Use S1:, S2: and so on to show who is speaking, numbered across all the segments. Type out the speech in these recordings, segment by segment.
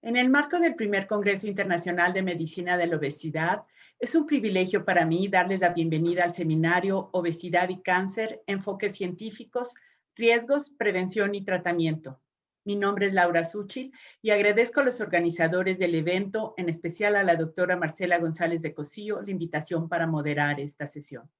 S1: En el marco del primer Congreso Internacional de Medicina de la Obesidad, es un privilegio para mí darles la bienvenida al seminario Obesidad y Cáncer, Enfoques Científicos, Riesgos, Prevención y Tratamiento. Mi nombre es Laura Suchil y agradezco a los organizadores del evento, en especial a la doctora Marcela González de Cosío, la invitación para moderar esta sesión.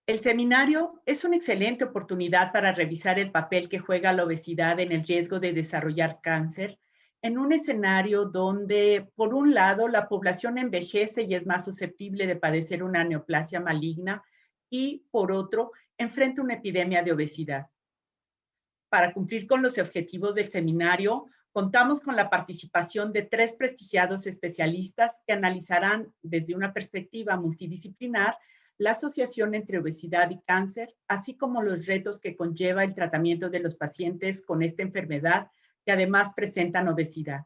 S1: El seminario es una excelente oportunidad para revisar el papel que juega la obesidad en el riesgo de desarrollar cáncer, en un escenario donde, por un lado, la población envejece y es más susceptible de padecer una neoplasia maligna, y, por otro, enfrenta una epidemia de obesidad. Para cumplir con los objetivos del seminario, contamos con la participación de 3 prestigiados especialistas que analizarán desde una perspectiva multidisciplinar la asociación entre obesidad y cáncer, así como los retos que conlleva el tratamiento de los pacientes con esta enfermedad que además presentan obesidad.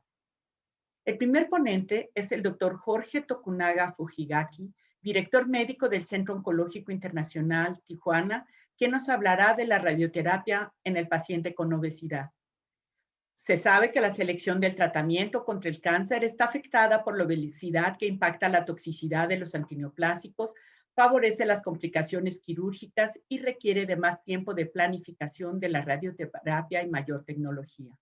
S1: El primer ponente es el doctor Jorge Tokunaga Fujigaki, director médico del Centro Oncológico Internacional Tijuana, quien nos hablará de la radioterapia en el paciente con obesidad. Se sabe que la selección del tratamiento contra el cáncer está afectada por la obesidad que impacta la toxicidad de los antineoplásicos, favorece las complicaciones quirúrgicas y requiere de más tiempo de planificación de la radioterapia y mayor tecnología.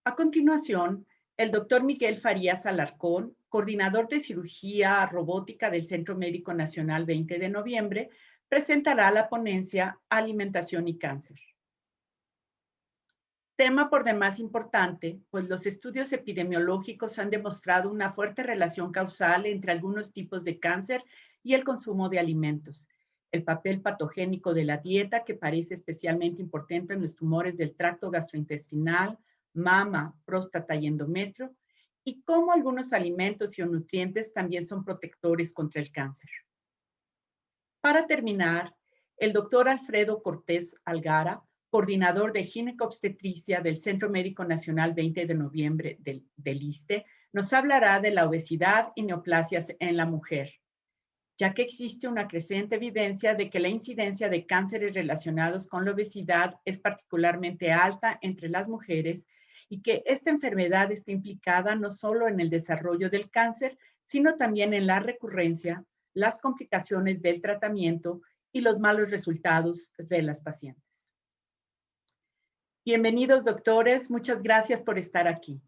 S1: A continuación, el doctor Miguel Farías Alarcón, coordinador de cirugía robótica del Centro Médico Nacional 20 de noviembre, presentará la ponencia Alimentación y Cáncer. Tema por demás importante, pues los estudios epidemiológicos han demostrado una fuerte relación causal entre algunos tipos de cáncer y el consumo de alimentos. El papel patogénico de la dieta, que parece especialmente importante en los tumores del tracto gastrointestinal, mama, próstata y endometrio, y cómo algunos alimentos y nutrientes también son protectores contra el cáncer. Para terminar, el doctor Alfredo Cortés Algara, coordinador de ginecobstetricia del Centro Médico Nacional 20 de noviembre del ISSSTE, nos hablará de la obesidad y neoplasias en la mujer, ya que existe una creciente evidencia de que la incidencia de cánceres relacionados con la obesidad es particularmente alta entre las mujeres y que esta enfermedad está implicada no solo en el desarrollo del cáncer, sino también en la recurrencia, las complicaciones del tratamiento y los malos resultados de las pacientes. Bienvenidos, doctores. Muchas gracias por estar aquí.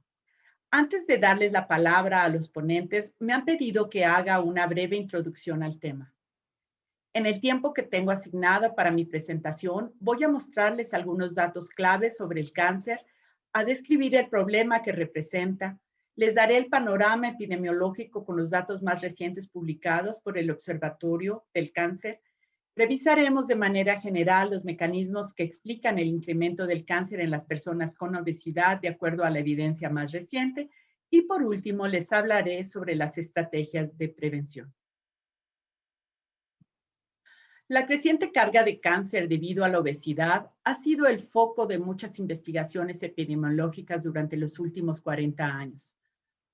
S1: Antes de darles la palabra a los ponentes, me han pedido que haga una breve introducción al tema. En el tiempo que tengo asignado para mi presentación, voy a mostrarles algunos datos claves sobre el cáncer, a describir el problema que representa, les daré el panorama epidemiológico con los datos más recientes publicados por el Observatorio del Cáncer. Revisaremos de manera general los mecanismos que explican el incremento del cáncer en las personas con obesidad de acuerdo a la evidencia más reciente. Y por último, les hablaré sobre las estrategias de prevención. La creciente carga de cáncer debido a la obesidad ha sido el foco de muchas investigaciones epidemiológicas durante los últimos 40 años.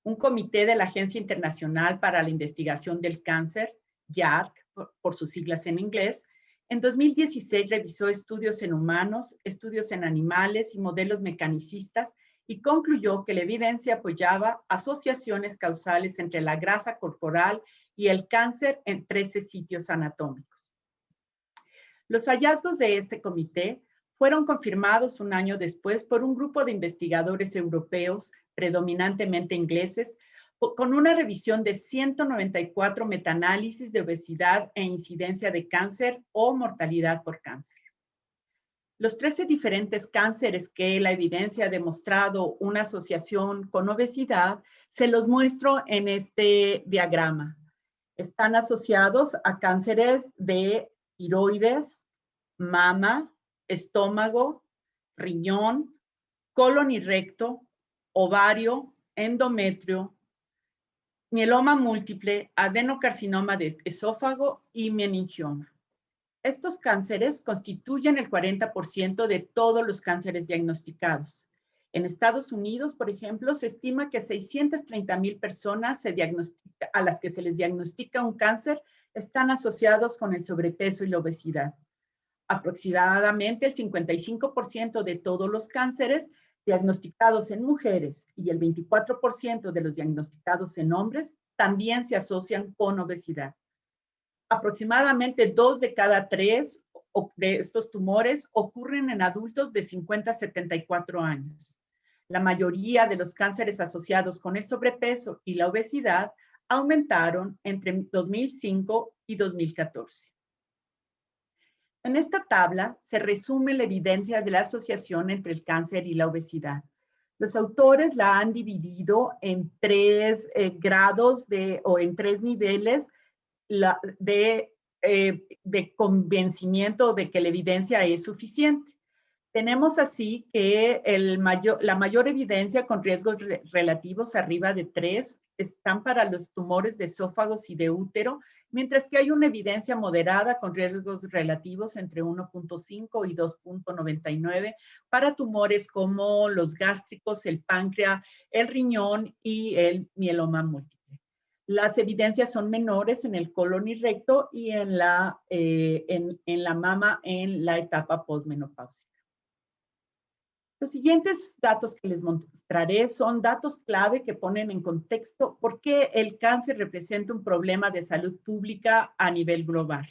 S1: Un comité de la Agencia Internacional para la Investigación del Cáncer, JARC, por sus siglas en inglés, en 2016 revisó estudios en humanos, estudios en animales y modelos mecanicistas y concluyó que la evidencia apoyaba asociaciones causales entre la grasa corporal y el cáncer en 13 sitios anatómicos. Los hallazgos de este comité fueron confirmados un año después por un grupo de investigadores europeos, predominantemente ingleses, con una revisión de 194 metaanálisis de obesidad e incidencia de cáncer o mortalidad por cáncer. Los 13 diferentes cánceres que la evidencia ha demostrado una asociación con obesidad, se los muestro en este diagrama. Están asociados a cánceres de tiroides, mama, estómago, riñón, colon y recto, ovario, endometrio, mieloma múltiple, adenocarcinoma de esófago y meningioma. Estos cánceres constituyen el 40% de todos los cánceres diagnosticados. En Estados Unidos, por ejemplo, se estima que 630,000 personas a las que se les diagnostica un cáncer están asociados con el sobrepeso y la obesidad. Aproximadamente el 55% de todos los cánceres diagnosticados en mujeres y el 24% de los diagnosticados en hombres también se asocian con obesidad. Aproximadamente 2 de cada 3 de estos tumores ocurren en adultos de 50 a 74 años. La mayoría de los cánceres asociados con el sobrepeso y la obesidad aumentaron entre 2005 y 2014. En esta tabla se resume la evidencia de la asociación entre el cáncer y la obesidad. Los autores la han dividido en 3 grados o en 3 niveles de convencimiento de que la evidencia es suficiente. Tenemos así que la mayor evidencia con riesgos relativos arriba de 3 están para los tumores de esófagos y de útero, mientras que hay una evidencia moderada con riesgos relativos entre 1.5 y 2.99 para tumores como los gástricos, el páncreas, el riñón y el mieloma múltiple. Las evidencias son menores en el colon y recto y en la mama en la etapa postmenopáusica. Los siguientes datos que les mostraré son datos clave que ponen en contexto por qué el cáncer representa un problema de salud pública a nivel global.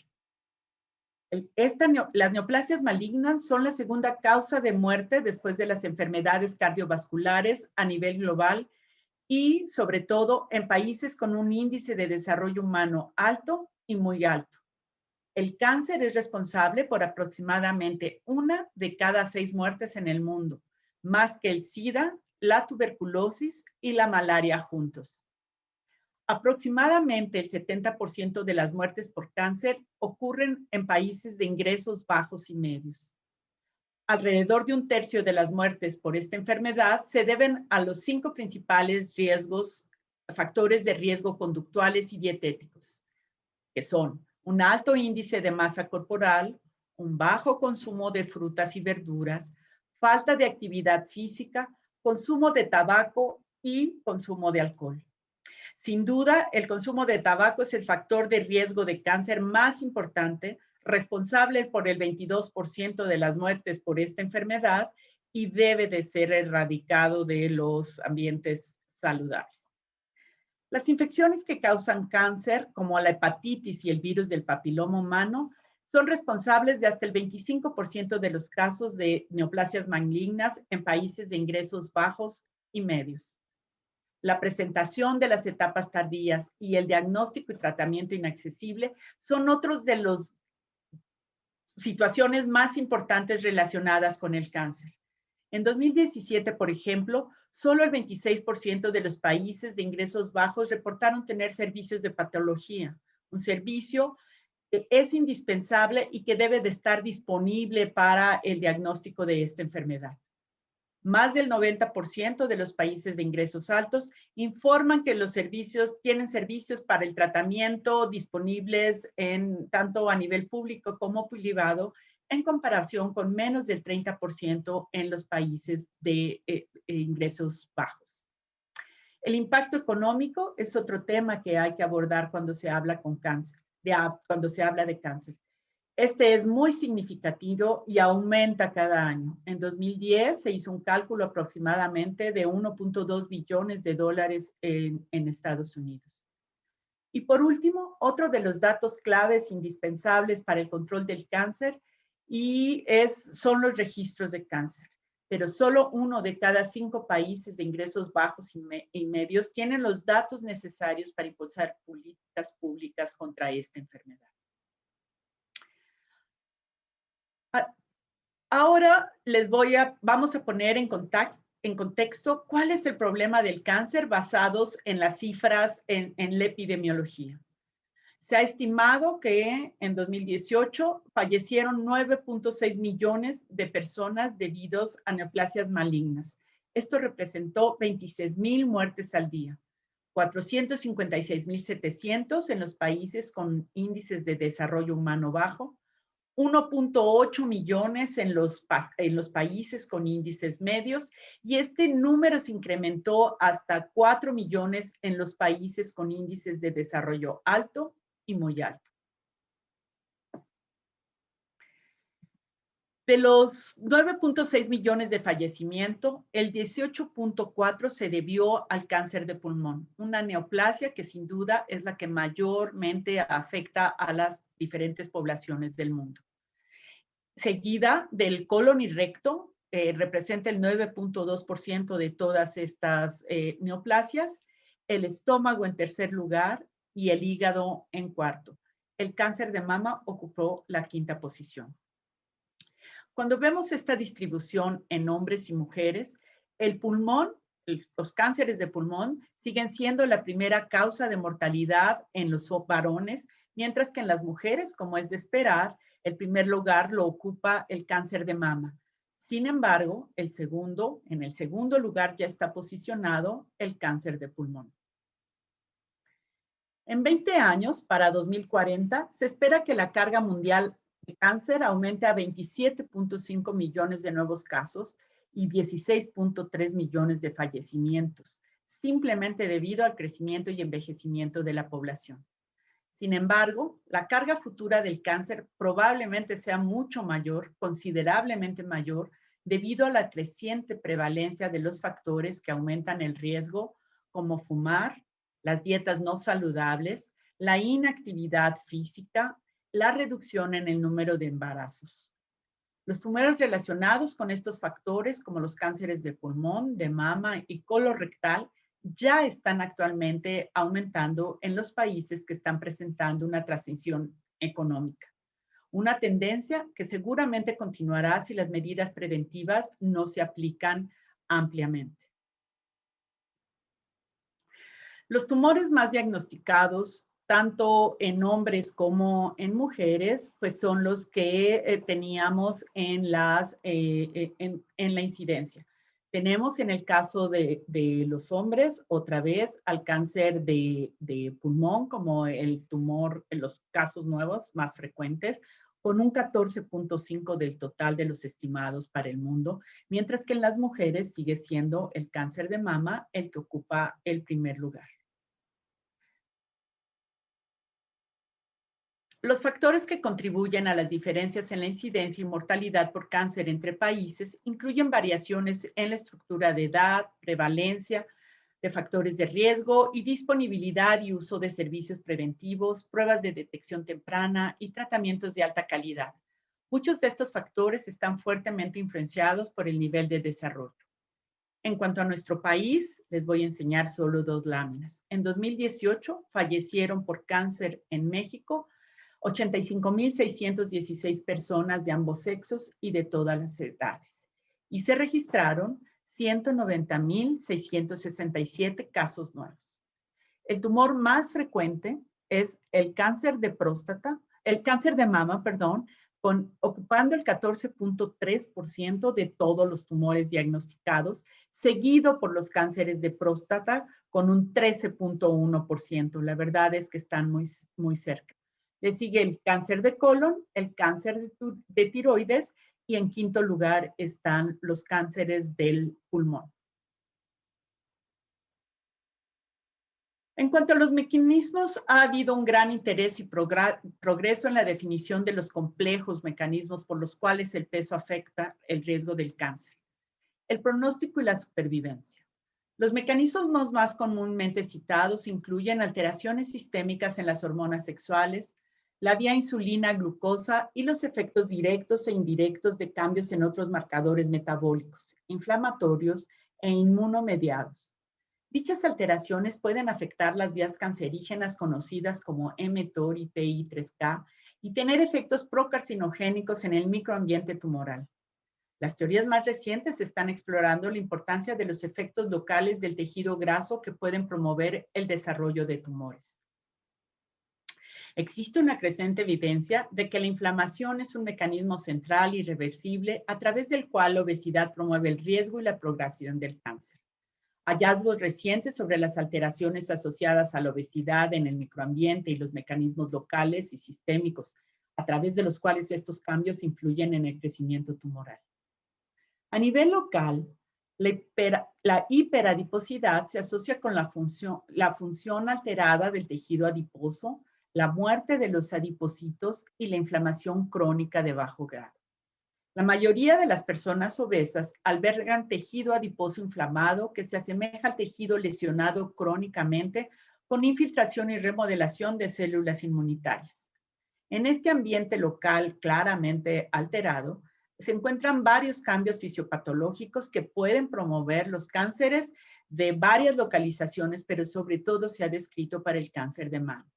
S1: Las neoplasias malignas son la segunda causa de muerte después de las enfermedades cardiovasculares a nivel global y sobre todo en países con un índice de desarrollo humano alto y muy alto. El cáncer es responsable por aproximadamente 1 de cada 6 muertes en el mundo, más que el SIDA, la tuberculosis y la malaria juntos. Aproximadamente el 70% de las muertes por cáncer ocurren en países de ingresos bajos y medios. Alrededor de 1/3 de las muertes por esta enfermedad se deben a los 5 principales factores de riesgo conductuales y dietéticos, que son un alto índice de masa corporal, un bajo consumo de frutas y verduras, falta de actividad física, consumo de tabaco y consumo de alcohol. Sin duda, el consumo de tabaco es el factor de riesgo de cáncer más importante, responsable por el 22% de las muertes por esta enfermedad y debe de ser erradicado de los ambientes saludables. Las infecciones que causan cáncer, como la hepatitis y el virus del papiloma humano, son responsables de hasta el 25% de los casos de neoplasias malignas en países de ingresos bajos y medios. La presentación de las etapas tardías y el diagnóstico y tratamiento inaccesible son otros de las situaciones más importantes relacionadas con el cáncer. En 2017, por ejemplo, solo el 26% de los países de ingresos bajos reportaron tener servicios de patología, un servicio que es indispensable y que debe de estar disponible para el diagnóstico de esta enfermedad. Más del 90% de los países de ingresos altos informan que los servicios tienen servicios para el tratamiento disponibles tanto a nivel público como privado, en comparación con menos del 30% en los países de ingresos bajos. El impacto económico es otro tema que hay que abordar cuando se habla cuando se habla de cáncer. Este es muy significativo y aumenta cada año. En 2010 se hizo un cálculo aproximadamente de 1.2 billones de dólares en Estados Unidos. Y por último, otro de los datos claves indispensables para el control del cáncer son los registros de cáncer. Pero solo 1 de cada 5 países de ingresos bajos y medios tienen los datos necesarios para impulsar políticas públicas contra esta enfermedad. Ahora vamos a poner en contexto cuál es el problema del cáncer basados en las cifras en la epidemiología. Se ha estimado que en 2018 fallecieron 9.6 millones de personas debido a neoplasias malignas. Esto representó 26,000 muertes al día, 456,700 en los países con índices de desarrollo humano bajo, 1.8 millones en los países con índices medios y este número se incrementó hasta 4 millones en los países con índices de desarrollo alto y muy alto. De los 9.6 millones de fallecimientos, el 18.4 se debió al cáncer de pulmón, una neoplasia que sin duda es la que mayormente afecta a las diferentes poblaciones del mundo. Seguida del colon y recto, representa el 9.2% de todas estas neoplasias, el estómago en tercer lugar y el hígado en cuarto. El cáncer de mama ocupó la quinta posición. Cuando vemos esta distribución en hombres y mujeres, el pulmón, los cánceres de pulmón siguen siendo la primera causa de mortalidad en los varones, mientras que en las mujeres, como es de esperar, el primer lugar lo ocupa el cáncer de mama. Sin embargo, en el segundo lugar ya está posicionado el cáncer de pulmón. En 20 años, para 2040, se espera que la carga mundial de cáncer aumente a 27.5 millones de nuevos casos y 16.3 millones de fallecimientos, simplemente debido al crecimiento y envejecimiento de la población. Sin embargo, la carga futura del cáncer probablemente sea mucho mayor, considerablemente mayor, debido a la creciente prevalencia de los factores que aumentan el riesgo, como fumar, las dietas no saludables, la inactividad física, la reducción en el número de embarazos. Los tumores relacionados con estos factores, como los cánceres de pulmón, de mama y colorectal, ya están actualmente aumentando en los países que están presentando una transición económica. Una tendencia que seguramente continuará si las medidas preventivas no se aplican ampliamente. Los tumores más diagnosticados, tanto en hombres como en mujeres, pues son los que teníamos en la incidencia. Tenemos en el caso de los hombres, otra vez, al cáncer de pulmón como el tumor en los casos nuevos más frecuentes, con un 14.5 del total de los estimados para el mundo, mientras que en las mujeres sigue siendo el cáncer de mama el que ocupa el primer lugar. Los factores que contribuyen a las diferencias en la incidencia y mortalidad por cáncer entre países incluyen variaciones en la estructura de edad, prevalencia de factores de riesgo y disponibilidad y uso de servicios preventivos, pruebas de detección temprana y tratamientos de alta calidad. Muchos de estos factores están fuertemente influenciados por el nivel de desarrollo. En cuanto a nuestro país, les voy a enseñar solo dos láminas. En 2018 fallecieron por cáncer en México 85.616 personas de ambos sexos y de todas las edades. Y se registraron 190.667 casos nuevos. El tumor más frecuente es el cáncer de próstata, el cáncer de mama, perdón, ocupando el 14.3% de todos los tumores diagnosticados, seguido por los cánceres de próstata con un 13.1%. La verdad es que están muy, muy cerca. Le sigue el cáncer de colon, el cáncer de tiroides y en quinto lugar están los cánceres del pulmón. En cuanto a los mecanismos, ha habido un gran interés y progreso en la definición de los complejos mecanismos por los cuales el peso afecta el riesgo del cáncer, el pronóstico y la supervivencia. Los mecanismos más comúnmente citados incluyen alteraciones sistémicas en las hormonas sexuales, la vía insulina-glucosa y los efectos directos e indirectos de cambios en otros marcadores metabólicos, inflamatorios e inmunomediados. Dichas alteraciones pueden afectar las vías cancerígenas conocidas como mTOR y PI3K y tener efectos procarcinogénicos en el microambiente tumoral. Las teorías más recientes están explorando la importancia de los efectos locales del tejido graso que pueden promover el desarrollo de tumores. Existe una creciente evidencia de que la inflamación es un mecanismo central y reversible a través del cual la obesidad promueve el riesgo y la progresión del cáncer. Hallazgos recientes sobre las alteraciones asociadas a la obesidad en el microambiente y los mecanismos locales y sistémicos, a través de los cuales estos cambios influyen en el crecimiento tumoral. A nivel local, la hiperadiposidad se asocia con la función alterada del tejido adiposo, la muerte de los adipocitos y la inflamación crónica de bajo grado. La mayoría de las personas obesas albergan tejido adiposo inflamado que se asemeja al tejido lesionado crónicamente con infiltración y remodelación de células inmunitarias. En este ambiente local claramente alterado, se encuentran varios cambios fisiopatológicos que pueden promover los cánceres de varias localizaciones, pero sobre todo se ha descrito para el cáncer de mama.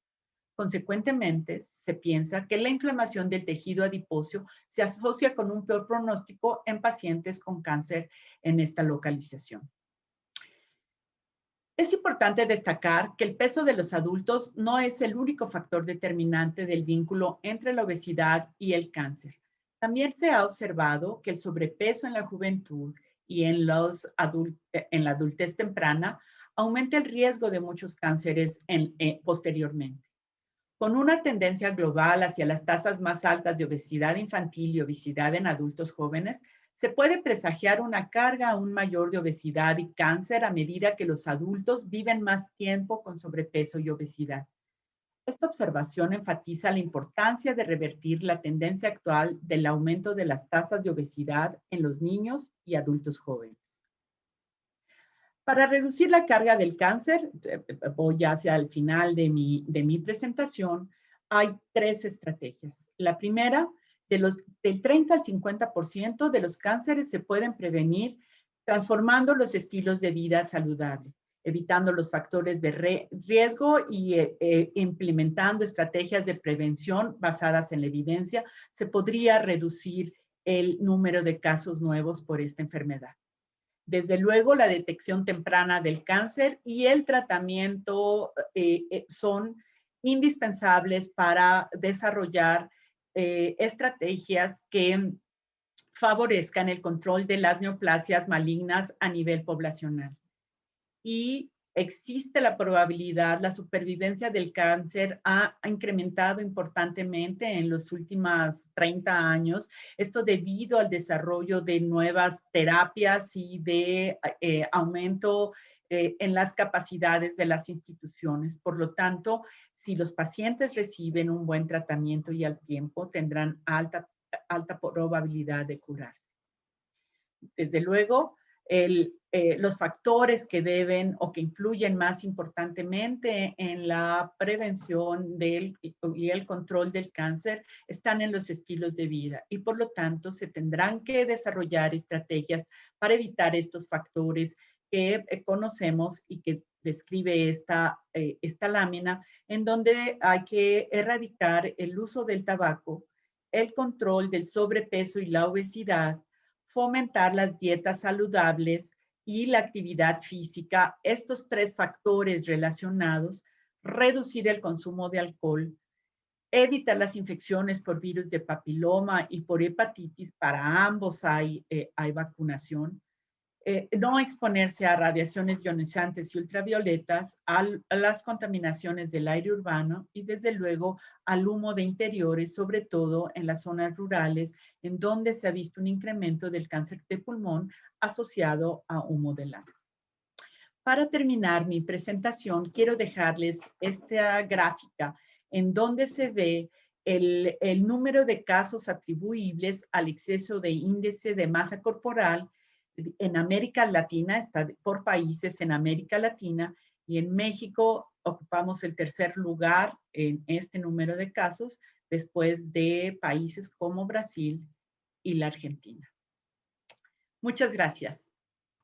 S1: Consecuentemente, se piensa que la inflamación del tejido adiposo se asocia con un peor pronóstico en pacientes con cáncer en esta localización. Es importante destacar que el peso de los adultos no es el único factor determinante del vínculo entre la obesidad y el cáncer. También se ha observado que el sobrepeso en la juventud y en la adultez temprana aumenta el riesgo de muchos cánceres posteriormente. Con una tendencia global hacia las tasas más altas de obesidad infantil y obesidad en adultos jóvenes, se puede presagiar una carga aún mayor de obesidad y cáncer a medida que los adultos viven más tiempo con sobrepeso y obesidad. Esta observación enfatiza la importancia de revertir la tendencia actual del aumento de las tasas de obesidad en los niños y adultos jóvenes. Para reducir la carga del cáncer, voy hacia el final de mi presentación, hay 3 estrategias. La primera, del 30 al 50% de los cánceres se pueden prevenir transformando los estilos de vida saludable, evitando los factores de riesgo y implementando estrategias de prevención basadas en la evidencia, se podría reducir el número de casos nuevos por esta enfermedad. Desde luego, la detección temprana del cáncer y el tratamiento son indispensables para desarrollar estrategias que favorezcan el control de las neoplasias malignas a nivel poblacional. Y existe la probabilidad, la supervivencia del cáncer ha incrementado importantemente en los últimos 30 años, esto debido al desarrollo de nuevas terapias y de aumento en las capacidades de las instituciones. Por lo tanto, si los pacientes reciben un buen tratamiento y al tiempo, tendrán alta probabilidad de curarse. Desde luego, los factores que deben o que influyen más importantemente en la prevención y el control del cáncer están en los estilos de vida y por lo tanto se tendrán que desarrollar estrategias para evitar estos factores que conocemos y que describe esta lámina, en donde hay que erradicar el uso del tabaco, el control del sobrepeso y la obesidad, fomentar las dietas saludables y la actividad física, estos 3 factores relacionados, reducir el consumo de alcohol, evitar las infecciones por virus de papiloma y por hepatitis, para ambos hay vacunación, no exponerse a radiaciones ionizantes y ultravioletas, a las contaminaciones del aire urbano y desde luego al humo de interiores, sobre todo en las zonas rurales, en donde se ha visto un incremento del cáncer de pulmón asociado a humo del agua. Para terminar mi presentación, quiero dejarles esta gráfica en donde se ve el número de casos atribuibles al exceso de índice de masa corporal en América Latina, está por países en América Latina, y en México ocupamos el 3er lugar en este número de casos, después de países como Brasil y la Argentina. Muchas gracias.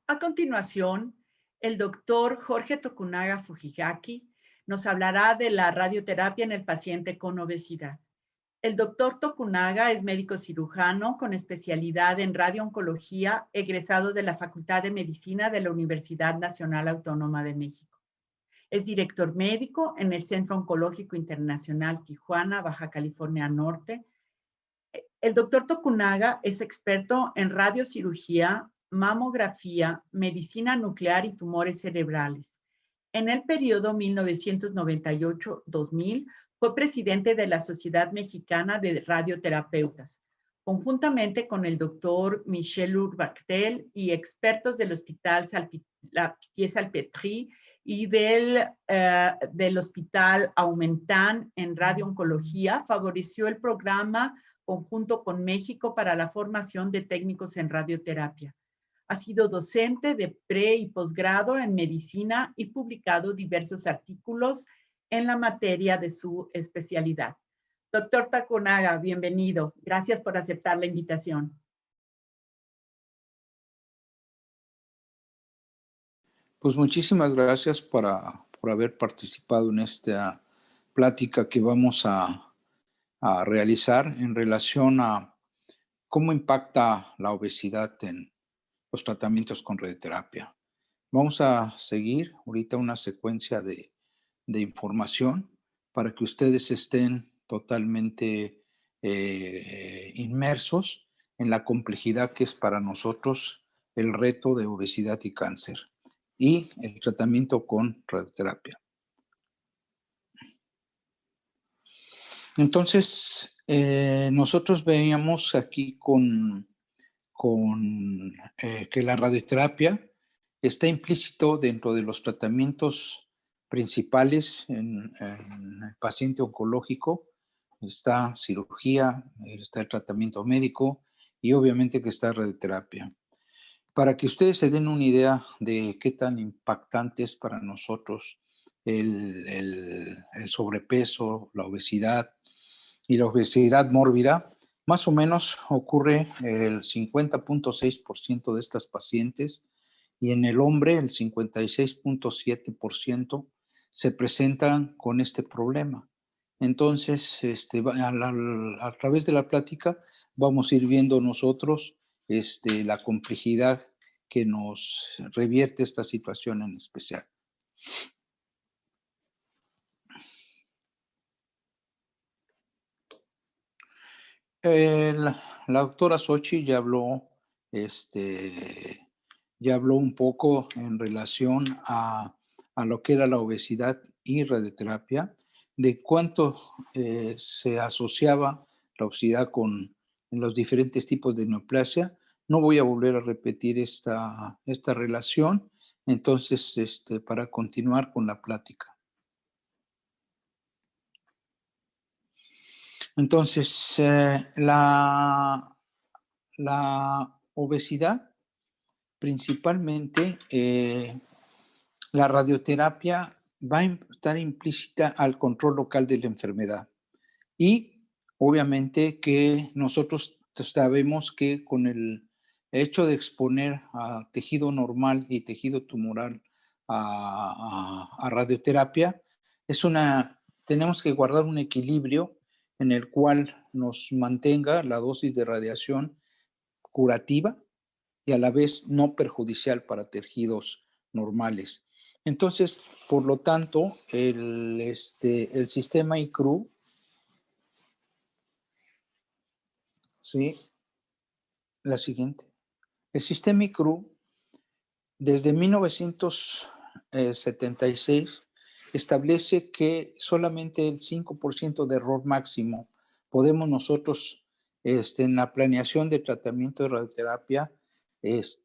S1: A continuación, el doctor Jorge Tokunaga Fujigaki nos hablará de la radioterapia en el paciente con obesidad. El doctor Tokunaga es médico cirujano con especialidad en radiooncología, egresado de la Facultad de Medicina de la Universidad Nacional Autónoma de México. Es director médico en el Centro Oncológico Internacional Tijuana, Baja California Norte. El doctor Tokunaga es experto en radiocirugía, mamografía, medicina nuclear y tumores cerebrales. En el periodo 1998-2000, fue presidente de la Sociedad Mexicana de Radioterapeutas, conjuntamente con el doctor Michel Urbactel y expertos del Hospital Salpêtrière y del Hospital Aumentan en radiooncología, favoreció el programa conjunto con México para la formación de técnicos en radioterapia. Ha sido docente de pre y posgrado en medicina y publicado diversos artículos en la materia de su especialidad. Doctor Takunaga, bienvenido. Gracias por aceptar la invitación.
S2: Pues muchísimas gracias por haber participado en esta plática que vamos a realizar en relación a cómo impacta la obesidad en los tratamientos con radioterapia. Vamos a seguir ahorita una secuencia de información para que ustedes estén totalmente inmersos en la complejidad que es para nosotros el reto de obesidad y cáncer y el tratamiento con radioterapia. Entonces, nosotros veíamos aquí que la radioterapia está implícito dentro de los tratamientos principales en el paciente oncológico. Está cirugía, está el tratamiento médico y obviamente que está radioterapia. Para que ustedes se den una idea de qué tan impactante es para nosotros el sobrepeso, la obesidad y la obesidad mórbida, más o menos ocurre el 50.6% de estas pacientes y en el hombre el 56.7% se presentan con este problema. Entonces, a través de la plática vamos a ir viendo nosotros la complejidad que nos revierte esta situación en especial. La doctora Sochi ya habló un poco en relación a lo que era la obesidad y radioterapia, de cuánto se asociaba la obesidad con los diferentes tipos de neoplasia. No voy a volver a repetir esta relación, entonces, para continuar con la plática. Entonces, la obesidad, principalmente, la radioterapia va a estar implícita al control local de la enfermedad. Y obviamente que nosotros sabemos que con el hecho de exponer a tejido normal y tejido tumoral a radioterapia, tenemos que guardar un equilibrio en el cual nos mantenga la dosis de radiación curativa y a la vez no perjudicial para tejidos normales. Entonces, por lo tanto, el sistema ICRU, ¿sí? La siguiente. El sistema ICRU, desde 1976, establece que solamente el 5% de error máximo podemos nosotros, en la planeación de tratamiento de radioterapia, es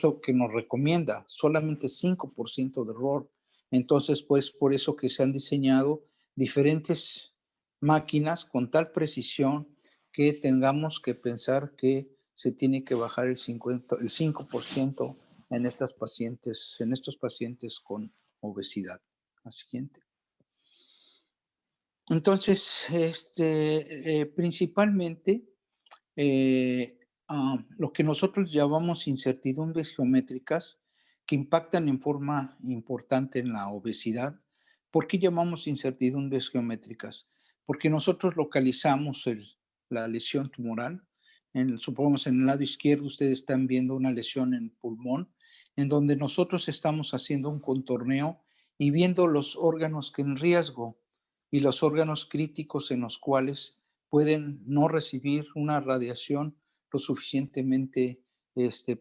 S2: lo que nos recomienda, solamente 5% de error. Entonces, pues, por eso que se han diseñado diferentes máquinas con tal precisión que tengamos que pensar que se tiene que bajar el 5% en estos pacientes con obesidad. La siguiente. Entonces, principalmente, lo que nosotros llamamos incertidumbres geométricas que impactan en forma importante en la obesidad. ¿Por qué llamamos incertidumbres geométricas? Porque nosotros localizamos la lesión tumoral. Supongamos en el lado izquierdo ustedes están viendo una lesión en pulmón, en donde nosotros estamos haciendo un contorneo y viendo los órganos que en riesgo y los órganos críticos en los cuales pueden no recibir una radiación lo suficientemente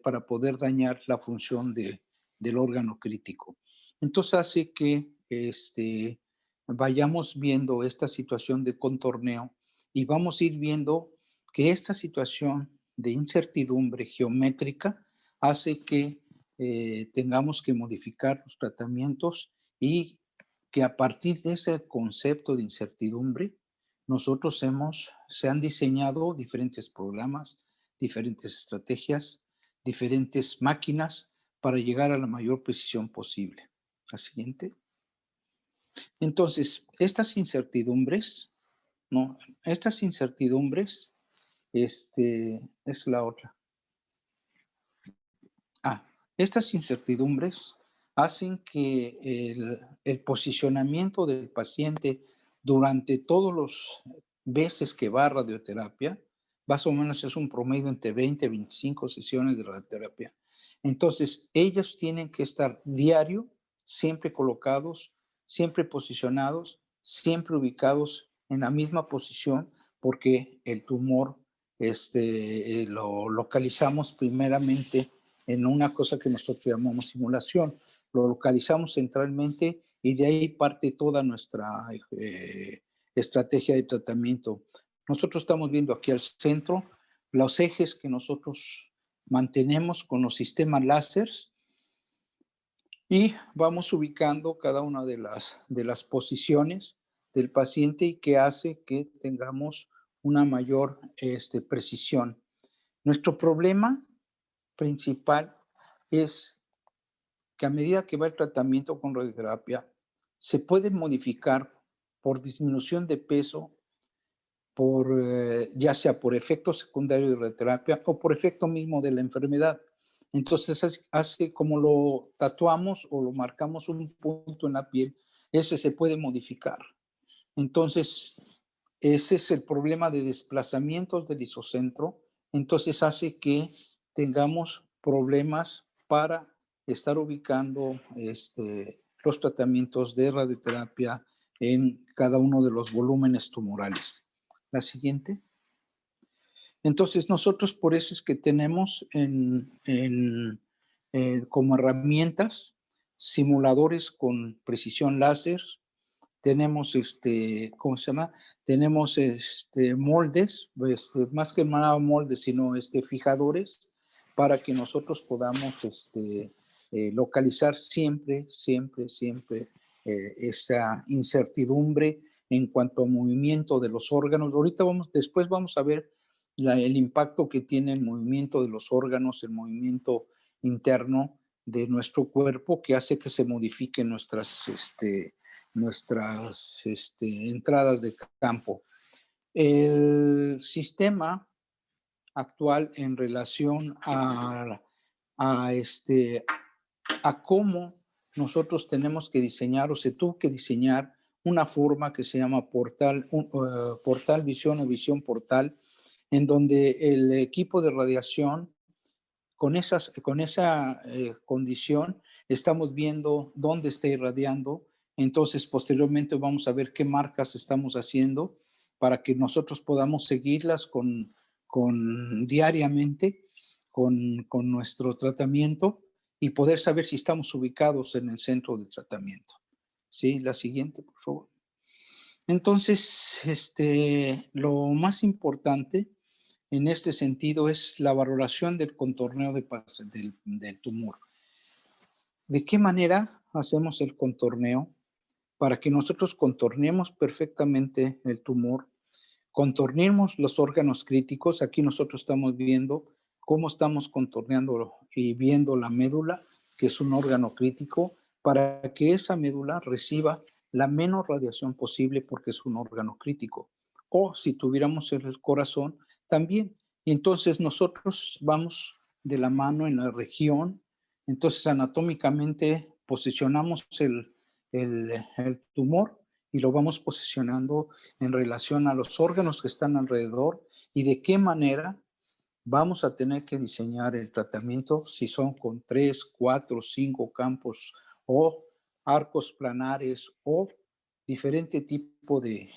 S2: para poder dañar la función del órgano crítico. Entonces hace que vayamos viendo esta situación de contorneo y vamos a ir viendo que esta situación de incertidumbre geométrica hace que tengamos que modificar los tratamientos y que a partir de ese concepto de incertidumbre se han diseñado diferentes programas, diferentes estrategias, diferentes máquinas para llegar a la mayor precisión posible. La siguiente. Entonces, estas incertidumbres, ¿no? Estas incertidumbres, es la otra. Estas incertidumbres hacen que el posicionamiento del paciente durante todos los veces que va a radioterapia, más o menos es un promedio entre 20 y 25 sesiones de radioterapia. Entonces, ellos tienen que estar diario, siempre colocados, siempre posicionados, siempre ubicados en la misma posición, porque el tumor lo localizamos primeramente en una cosa que nosotros llamamos simulación. Lo localizamos centralmente y de ahí parte toda nuestra estrategia de tratamiento. Nosotros estamos viendo aquí al centro los ejes que nosotros mantenemos con los sistemas láseres y vamos ubicando cada una de las posiciones del paciente y que hace que tengamos una mayor precisión. Nuestro problema principal es que a medida que va el tratamiento con radioterapia, se puede modificar por disminución de peso, ya sea por efecto secundario de radioterapia o por efecto mismo de la enfermedad. Entonces, hace como lo tatuamos o lo marcamos un punto en la piel, ese se puede modificar. Entonces, ese es el problema de desplazamientos del isocentro. Entonces, hace que tengamos problemas para estar ubicando los tratamientos de radioterapia en cada uno de los volúmenes tumorales. La siguiente. Entonces, nosotros por eso es que tenemos como herramientas simuladores con precisión láser. Tenemos, ¿cómo se llama? Tenemos moldes, más que nada moldes, sino fijadores, para que nosotros podamos localizar siempre esa incertidumbre en cuanto a movimiento de los órganos. Después vamos a ver el impacto que tiene el movimiento de los órganos, el movimiento interno de nuestro cuerpo, que hace que se modifiquen nuestras entradas de campo. El sistema actual en relación a cómo nosotros tenemos que diseñar o se tuvo que diseñar una forma que se llama portal visión o visión portal, en donde el equipo de radiación con esa condición estamos viendo dónde está irradiando. Entonces, posteriormente vamos a ver qué marcas estamos haciendo para que nosotros podamos seguirlas diariamente con nuestro tratamiento y poder saber si estamos ubicados en el centro de tratamiento. Sí, la siguiente, por favor. Entonces, lo más importante en este sentido es la valoración del contorneo del tumor. ¿De qué manera hacemos el contorneo? Para que nosotros contornemos perfectamente el tumor, contornemos los órganos críticos. Aquí nosotros estamos viendo cómo estamos contorneando y viendo la médula, que es un órgano crítico, para que esa médula reciba la menos radiación posible porque es un órgano crítico. O si tuviéramos el corazón, también. Y entonces nosotros vamos de la mano en la región, entonces anatómicamente posicionamos el tumor y lo vamos posicionando en relación a los órganos que están alrededor y de qué manera vamos a tener que diseñar el tratamiento, si son con 3, 4, 5 campos o arcos planares o diferente tipo de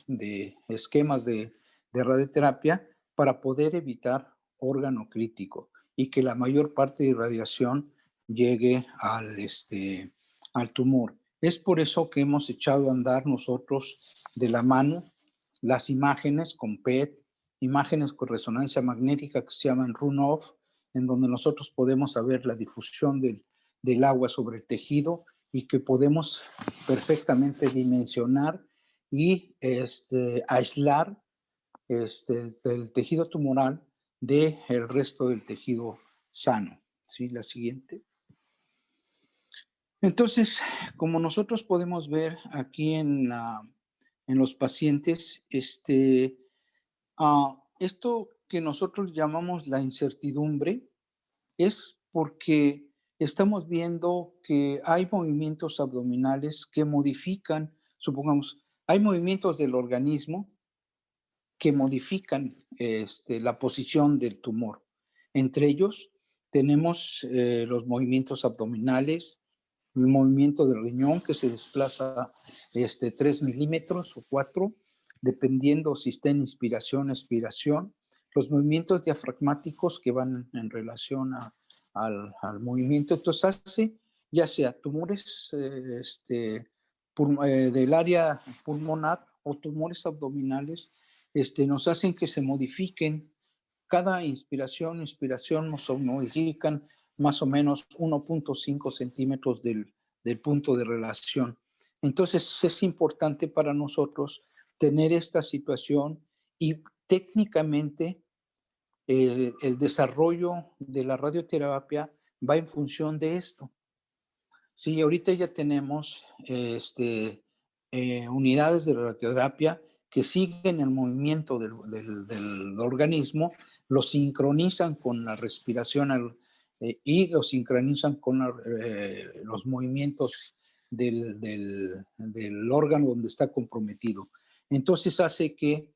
S2: esquemas de radioterapia para poder evitar órgano crítico y que la mayor parte de radiación llegue al tumor. Es por eso que hemos echado a andar nosotros de la mano las imágenes con PET, imágenes con resonancia magnética que se llaman run-off, en donde nosotros podemos saber la difusión del agua sobre el tejido y que podemos perfectamente dimensionar y aislar del tejido tumoral del resto del tejido sano. ¿Sí? La siguiente. Entonces, como nosotros podemos ver aquí en los pacientes, esto que nosotros llamamos la incertidumbre es porque estamos viendo que hay movimientos abdominales que modifican, supongamos, hay movimientos del organismo que modifican la posición del tumor. Entre ellos tenemos los movimientos abdominales, el movimiento del riñón que se desplaza 3 milímetros o 4, dependiendo si está en inspiración o expiración. Los movimientos diafragmáticos que van en relación al movimiento. Entonces hace ya sea tumores del área pulmonar o tumores abdominales, nos hacen que se modifiquen. Cada inspiración, expiración nos modifican más o menos 1.5 centímetros del punto de relación. Entonces es importante para nosotros tener esta situación y técnicamente el desarrollo de la radioterapia va en función de esto. Sí, ahorita ya tenemos unidades de radioterapia que siguen el movimiento del organismo, lo sincronizan con la respiración y lo sincronizan con los movimientos del órgano donde está comprometido. Entonces hace que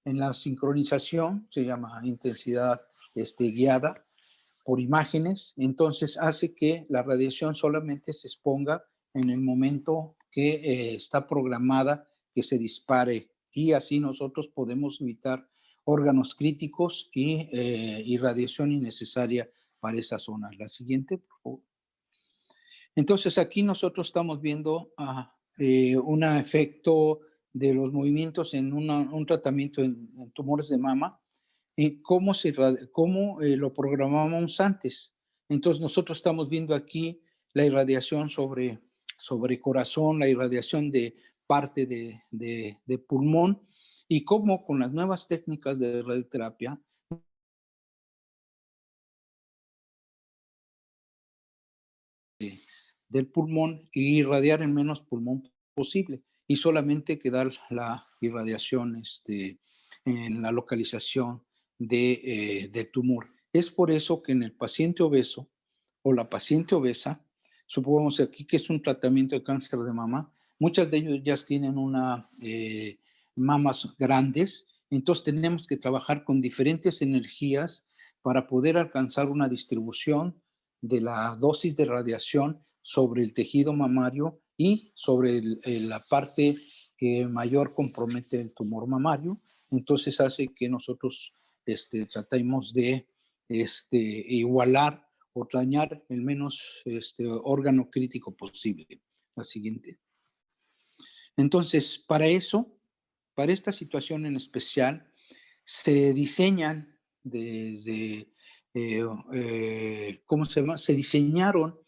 S2: en la sincronización, se llama intensidad guiada, por imágenes, entonces hace que la radiación solamente se exponga en el momento que está programada que se dispare y así nosotros podemos evitar órganos críticos y radiación innecesaria para esa zona. La siguiente, por favor. Entonces aquí nosotros estamos viendo un efecto de los movimientos en un tratamiento en tumores de mama y cómo lo programamos antes. Entonces nosotros estamos viendo aquí la irradiación sobre corazón, la irradiación de parte de pulmón y cómo con las nuevas técnicas de radioterapia del pulmón y irradiar el menos pulmón posible y solamente quedar la irradiación en la localización del tumor. Es por eso que en el paciente obeso o la paciente obesa, supongamos aquí que es un tratamiento de cáncer de mama, muchas de ellos ya tienen mamas grandes, entonces tenemos que trabajar con diferentes energías para poder alcanzar una distribución de la dosis de radiación sobre el tejido mamario y sobre la parte que mayor compromete el tumor mamario. Entonces hace que nosotros tratemos de igualar o dañar el menos órgano crítico posible. La siguiente. Entonces, para esta situación en especial, se diseñan desde, ¿cómo se llama? Se diseñaron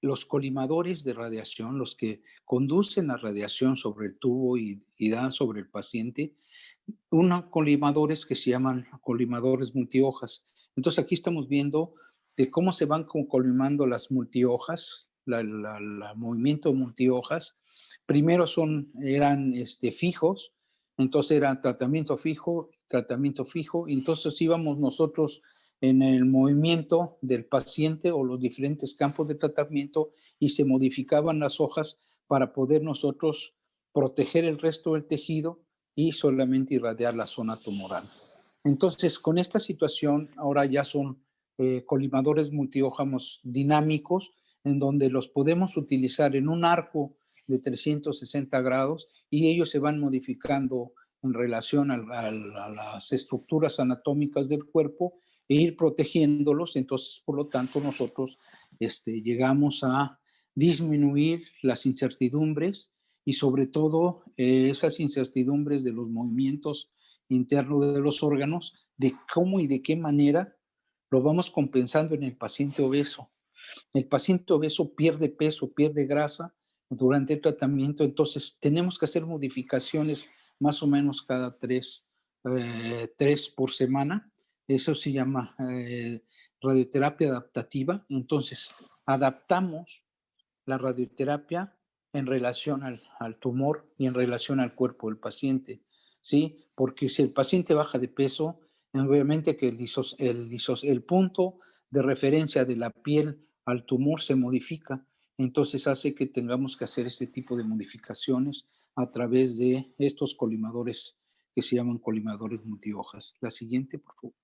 S2: los colimadores de radiación, los que conducen la radiación sobre el tubo y dan sobre el paciente, unos colimadores que se llaman colimadores multihojas. Entonces aquí estamos viendo de cómo se van colimando las multihojas, el movimiento de multihojas. Primero eran fijos, entonces era tratamiento fijo, y entonces íbamos nosotros en el movimiento del paciente o los diferentes campos de tratamiento y se modificaban las hojas para poder nosotros proteger el resto del tejido y solamente irradiar la zona tumoral. Entonces, con esta situación, ahora ya son colimadores multihojas dinámicos, en donde los podemos utilizar en un arco de 360 grados y ellos se van modificando en relación a las estructuras anatómicas del cuerpo e ir protegiéndolos. Entonces, por lo tanto, nosotros llegamos a disminuir las incertidumbres y sobre todo esas incertidumbres de los movimientos internos de los órganos, de cómo y de qué manera lo vamos compensando en el paciente obeso. El paciente obeso pierde peso, pierde grasa durante el tratamiento, entonces tenemos que hacer modificaciones más o menos cada 3 3 por semana. Eso se llama radioterapia adaptativa. Entonces, adaptamos la radioterapia en relación al tumor y en relación al cuerpo del paciente, ¿sí? Porque si el paciente baja de peso, obviamente que el punto de referencia de la piel al tumor se modifica, entonces hace que tengamos que hacer este tipo de modificaciones a través de estos colimadores que se llaman colimadores multihojas. La siguiente, por favor.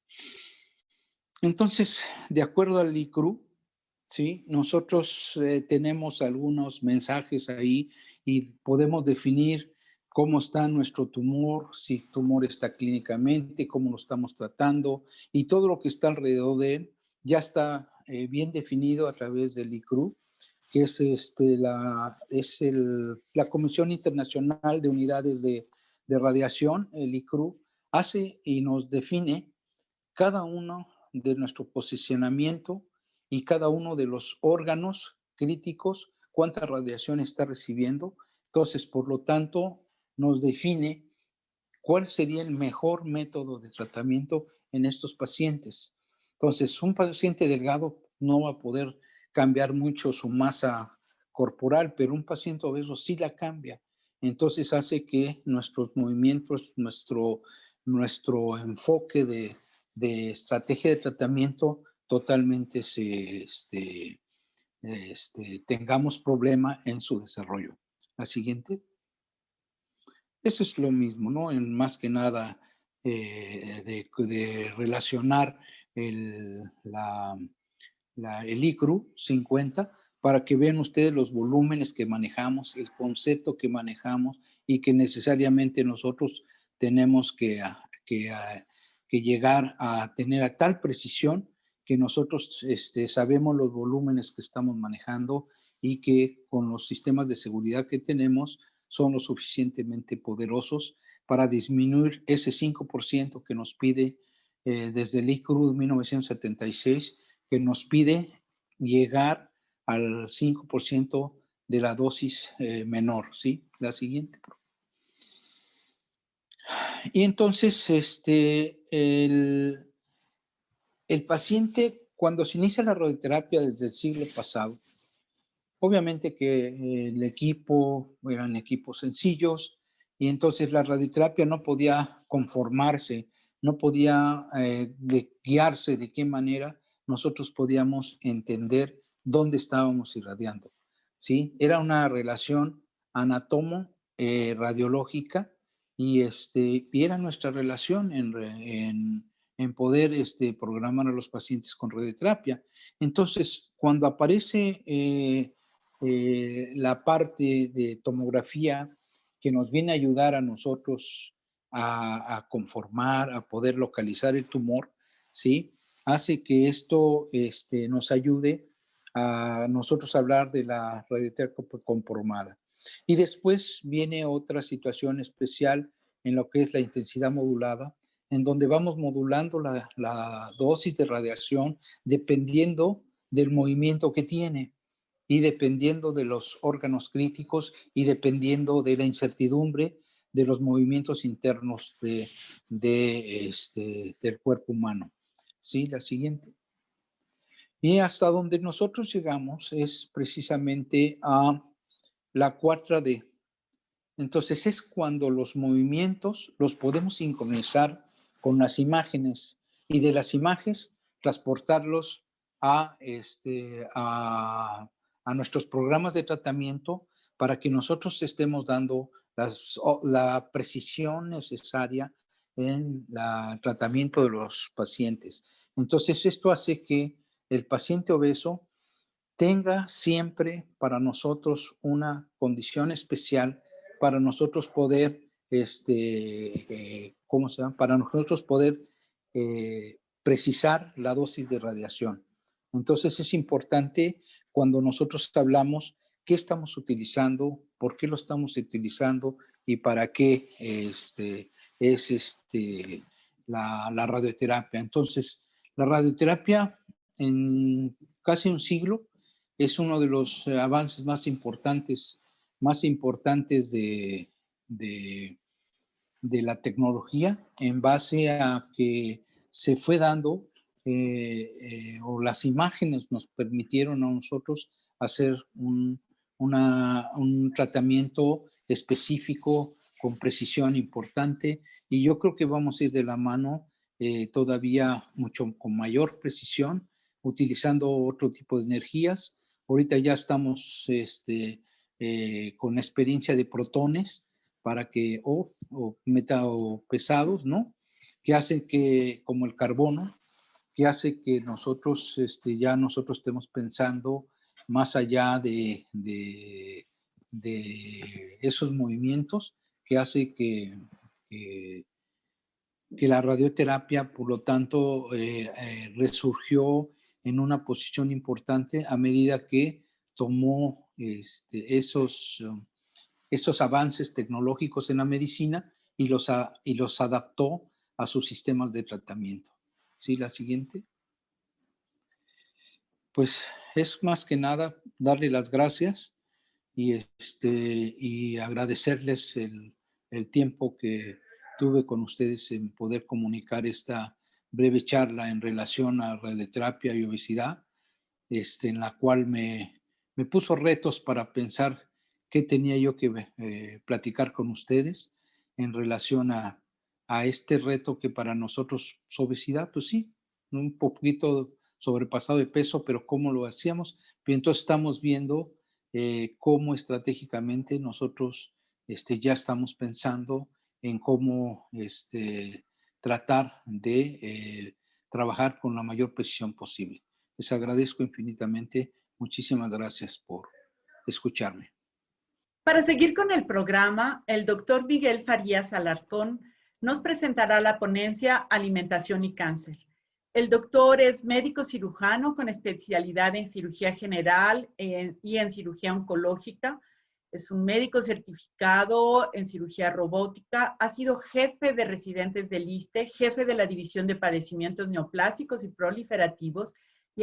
S2: Entonces, de acuerdo al ICRU, ¿sí? Nosotros tenemos algunos mensajes ahí y podemos definir cómo está nuestro tumor, si el tumor está clínicamente, cómo lo estamos tratando y todo lo que está alrededor de él ya está bien definido a través del ICRU, que es, la Comisión Internacional de Unidades de Radiación, el ICRU, hace y nos define cada uno de nuestro posicionamiento y cada uno de los órganos críticos, cuánta radiación está recibiendo. Entonces, por lo tanto, nos define cuál sería el mejor método de tratamiento en estos pacientes. Entonces, un paciente delgado no va a poder cambiar mucho su masa corporal, pero un paciente obeso sí la cambia. Entonces hace que nuestros movimientos, nuestro enfoque de estrategia de tratamiento totalmente tengamos problema en su desarrollo. La siguiente. Eso es lo mismo, ¿no? En más que nada de relacionar el ICRU 50 para que vean ustedes los volúmenes que manejamos, el concepto que manejamos y que necesariamente nosotros tenemos que llegar a tener a tal precisión que nosotros sabemos los volúmenes que estamos manejando y que con los sistemas de seguridad que tenemos son lo suficientemente poderosos para disminuir ese 5% que nos pide desde el ICRU de 1976, que nos pide llegar al 5% de la dosis menor, ¿sí? La siguiente. Y entonces, el paciente, cuando se inicia la radioterapia desde el siglo pasado, obviamente que el equipo eran equipos sencillos y entonces la radioterapia no podía conformarse, no podía guiarse de qué manera nosotros podíamos entender dónde estábamos irradiando, ¿sí? Era una relación anatomo-radiológica y era nuestra relación en poder programar a los pacientes con radioterapia. Entonces, cuando aparece la parte de tomografía que nos viene a ayudar a nosotros a conformar, a poder localizar el tumor, ¿sí? Hace que esto nos ayude a nosotros hablar de la radioterapia conformada. Y después viene otra situación especial en lo que es la intensidad modulada, en donde vamos modulando la dosis de radiación dependiendo del movimiento que tiene y dependiendo de los órganos críticos y dependiendo de la incertidumbre de los movimientos internos del cuerpo humano. ¿Sí? La siguiente. Y hasta donde nosotros llegamos es precisamente a la 4D. Entonces es cuando los movimientos los podemos sincronizar con las imágenes y de las imágenes transportarlos a nuestros programas de tratamiento para que nosotros estemos dando la precisión necesaria en el tratamiento de los pacientes. Entonces esto hace que el paciente obeso tenga siempre para nosotros una condición especial para nosotros poder, ¿cómo se llama? Para nosotros poder precisar la dosis de radiación. Entonces es importante cuando nosotros hablamos qué estamos utilizando, por qué lo estamos utilizando y para qué es la radioterapia. Entonces, la radioterapia en casi un siglo es uno de los avances más importantes de de la tecnología en base a que se fue dando o las imágenes nos permitieron a nosotros hacer un tratamiento específico con precisión importante y yo creo que vamos a ir de la mano todavía mucho con mayor precisión, utilizando otro tipo de energías. Ahorita ya estamos con experiencia de protones para que, o pesados, ¿no? Que hacen que, como el carbono, que hace que nosotros, ya nosotros estemos pensando más allá de esos movimientos, que hace que la radioterapia, por lo tanto, resurgió en una posición importante a medida que tomó esos avances tecnológicos en la medicina y los adaptó a sus sistemas de tratamiento. ¿Sí? La siguiente. Pues es más que nada darle las gracias y agradecerles el tiempo que tuve con ustedes en poder comunicar esta breve charla en relación a radioterapia y obesidad, en la cual me puso retos para pensar qué tenía yo que platicar con ustedes en relación a este reto que para nosotros es obesidad, pues sí, un poquito sobrepasado de peso, pero cómo lo hacíamos. Y entonces estamos viendo cómo estratégicamente nosotros ya estamos pensando en cómo tratar de trabajar con la mayor precisión posible. Les agradezco infinitamente. Muchísimas gracias por escucharme.
S1: Para seguir con el programa, el doctor Miguel Farías Alarcón nos presentará la ponencia Alimentación y Cáncer. El doctor es médico cirujano con especialidad en cirugía general y en cirugía oncológica. Es un médico certificado en cirugía robótica. Ha sido jefe de residentes del ISSSTE, jefe de la División de Padecimientos Neoplásicos y Proliferativos y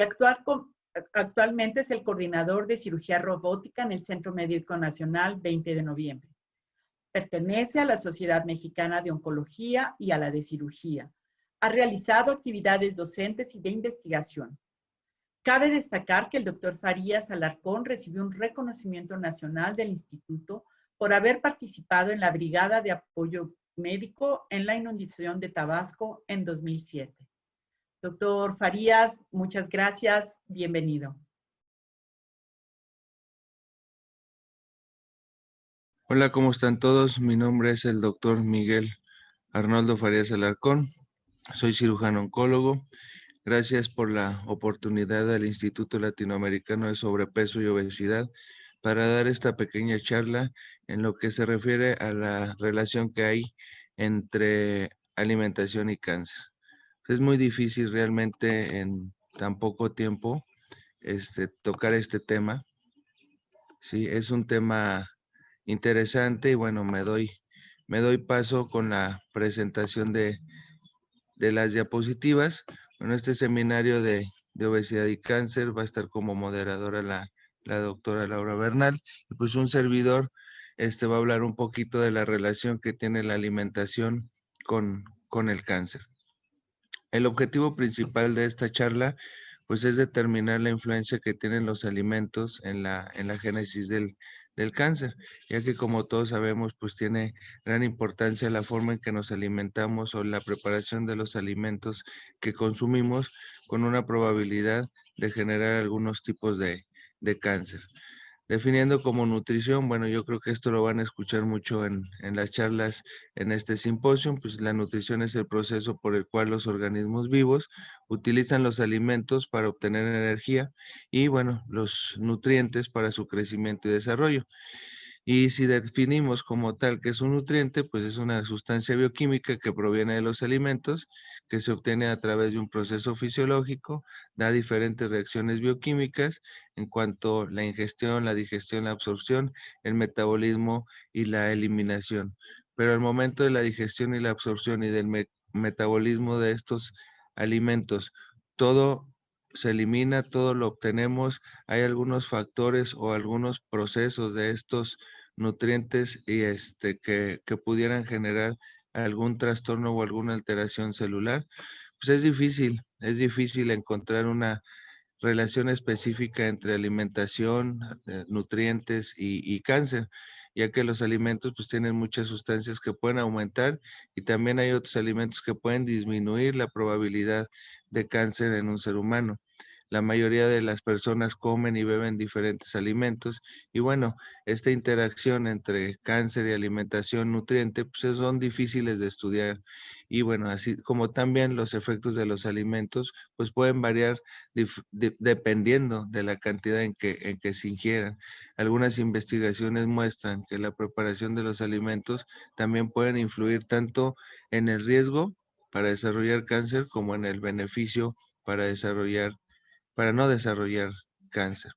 S1: actualmente es el coordinador de cirugía robótica en el Centro Médico Nacional 20 de noviembre. Pertenece a la Sociedad Mexicana de Oncología y a la de Cirugía. Ha realizado actividades docentes y de investigación. Cabe destacar que el doctor Farías Alarcón recibió un reconocimiento nacional del instituto por haber participado en la Brigada de Apoyo Médico en la inundación de Tabasco en 2007. Doctor Farías, muchas gracias. Bienvenido.
S3: Hola, ¿cómo están todos? Mi nombre es el doctor Miguel Arnoldo Farías Alarcón. Soy cirujano oncólogo. Gracias por la oportunidad del Instituto Latinoamericano de Sobrepeso y Obesidad para dar esta pequeña charla en lo que se refiere a la relación que hay entre alimentación y cáncer. Es muy difícil realmente en tan poco tiempo tocar este tema. Sí, es un tema interesante y bueno, me doy paso con la presentación de las diapositivas. Bueno, este seminario de obesidad y cáncer va a estar como moderadora la doctora Laura Bernal y pues un servidor va a hablar un poquito de la relación que tiene la alimentación con el cáncer. El objetivo principal de esta charla pues es determinar la influencia que tienen los alimentos en la génesis del cáncer, ya que como todos sabemos, pues tiene gran importancia la forma en que nos alimentamos o la preparación de los alimentos que consumimos con una probabilidad de generar algunos tipos de cáncer. Definiendo como nutrición, bueno, yo creo que esto lo van a escuchar mucho en las charlas en este simposio, pues la nutrición es el proceso por el cual los organismos vivos utilizan los alimentos para obtener energía y, bueno, los nutrientes para su crecimiento y desarrollo. Y si definimos como tal que es un nutriente, pues es una sustancia bioquímica que proviene de los alimentos, que se obtiene a través de un proceso fisiológico, da diferentes reacciones bioquímicas en cuanto a la ingestión, la digestión, la absorción, el metabolismo y la eliminación. Pero al momento de la digestión y la absorción y del metabolismo de estos alimentos, todo se elimina, todo lo obtenemos. Hay algunos factores o algunos procesos de estos nutrientes y que pudieran generar algún trastorno o alguna alteración celular, pues es difícil encontrar una relación específica entre alimentación, nutrientes y cáncer, ya que los alimentos pues tienen muchas sustancias que pueden aumentar y también hay otros alimentos que pueden disminuir la probabilidad de cáncer en un ser humano. La mayoría de las personas comen y beben diferentes alimentos y bueno, esta interacción entre cáncer y alimentación nutriente pues son difíciles de estudiar y bueno, así como también los efectos de los alimentos pues pueden variar dependiendo de la cantidad en que se ingieran. Algunas investigaciones muestran que la preparación de los alimentos también pueden influir tanto en el riesgo para desarrollar cáncer como en el beneficio para para no desarrollar cáncer.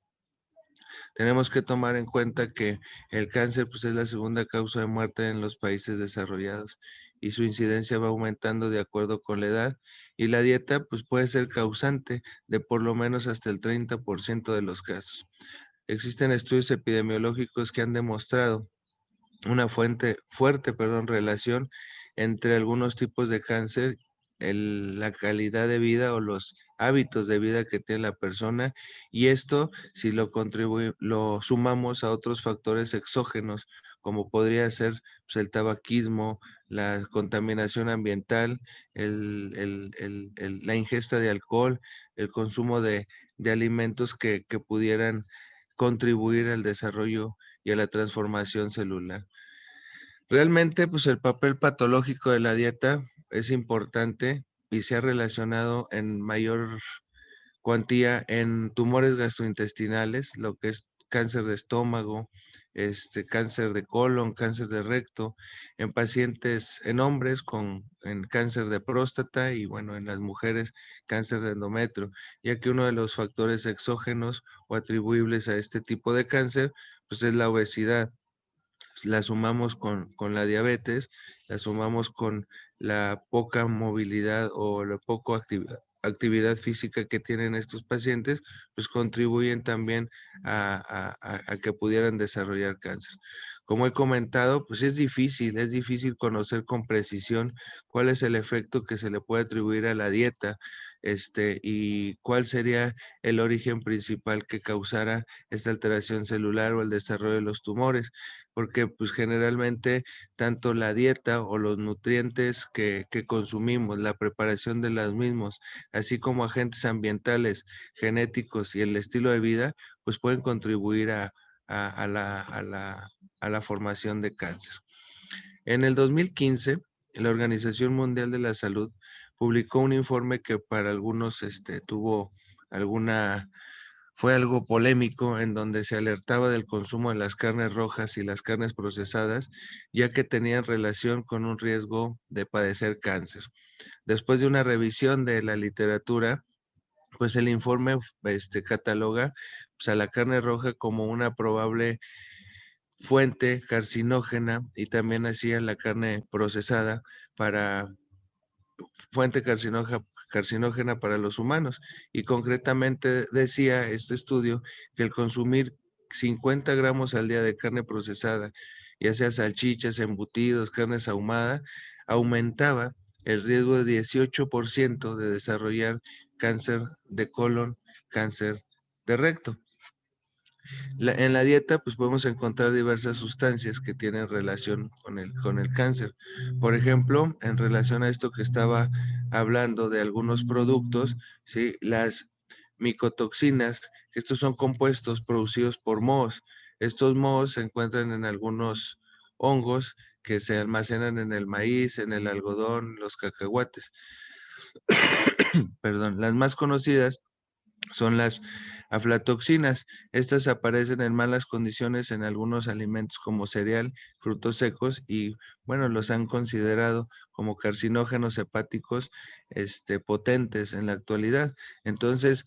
S3: Tenemos que tomar en cuenta que el cáncer pues, es la segunda causa de muerte en los países desarrollados y su incidencia va aumentando de acuerdo con la edad y la dieta pues, puede ser causante de por lo menos hasta el 30% de los casos. Existen estudios epidemiológicos que han demostrado una fuerte relación entre algunos tipos de cáncer, la calidad de vida o los hábitos de vida que tiene la persona y esto si lo sumamos a otros factores exógenos como podría ser pues, el tabaquismo, la contaminación ambiental, la ingesta de alcohol, el consumo de alimentos que pudieran contribuir al desarrollo y a la transformación celular. Realmente, pues el papel patológico de la dieta es importante y se ha relacionado en mayor cuantía en tumores gastrointestinales, lo que es cáncer de estómago, cáncer de colon, cáncer de recto, en pacientes, en hombres en cáncer de próstata y bueno, en las mujeres cáncer de endometrio, ya que uno de los factores exógenos o atribuibles a este tipo de cáncer, pues es la obesidad. La sumamos con la diabetes, la sumamos con la poca movilidad o la poca actividad física que tienen estos pacientes, pues contribuyen también a que pudieran desarrollar cáncer. Como he comentado, pues es difícil conocer con precisión cuál es el efecto que se le puede atribuir a la dieta, y cuál sería el origen principal que causara esta alteración celular o el desarrollo de los tumores porque pues generalmente tanto la dieta o los nutrientes que consumimos, la preparación de los mismos, así como agentes ambientales, genéticos y el estilo de vida, pues pueden contribuir a la formación de cáncer. En el 2015, la Organización Mundial de la Salud publicó un informe que para algunos fue algo polémico en donde se alertaba del consumo de las carnes rojas y las carnes procesadas, ya que tenían relación con un riesgo de padecer cáncer. Después de una revisión de la literatura, pues el informe cataloga pues, a la carne roja como una probable fuente carcinógena y también hacía la carne procesada para fuente carcinógena para los humanos. Y concretamente decía este estudio que el consumir 50 gramos al día de carne procesada, ya sea salchichas, embutidos, carnes ahumada, aumentaba el riesgo de 18% de desarrollar cáncer de colon, cáncer de recto. En la dieta, pues podemos encontrar diversas sustancias que tienen relación con el cáncer. Por ejemplo, en relación a esto que estaba hablando de algunos productos, ¿sí? Las micotoxinas, que estos son compuestos producidos por mohos. Estos mohos se encuentran en algunos hongos que se almacenan en el maíz, en el algodón, los cacahuates. Perdón, las más conocidas son las aflatoxinas. Estas aparecen en malas condiciones en algunos alimentos como cereal, frutos secos y, bueno, los han considerado como carcinógenos hepáticos potentes en la actualidad. Entonces,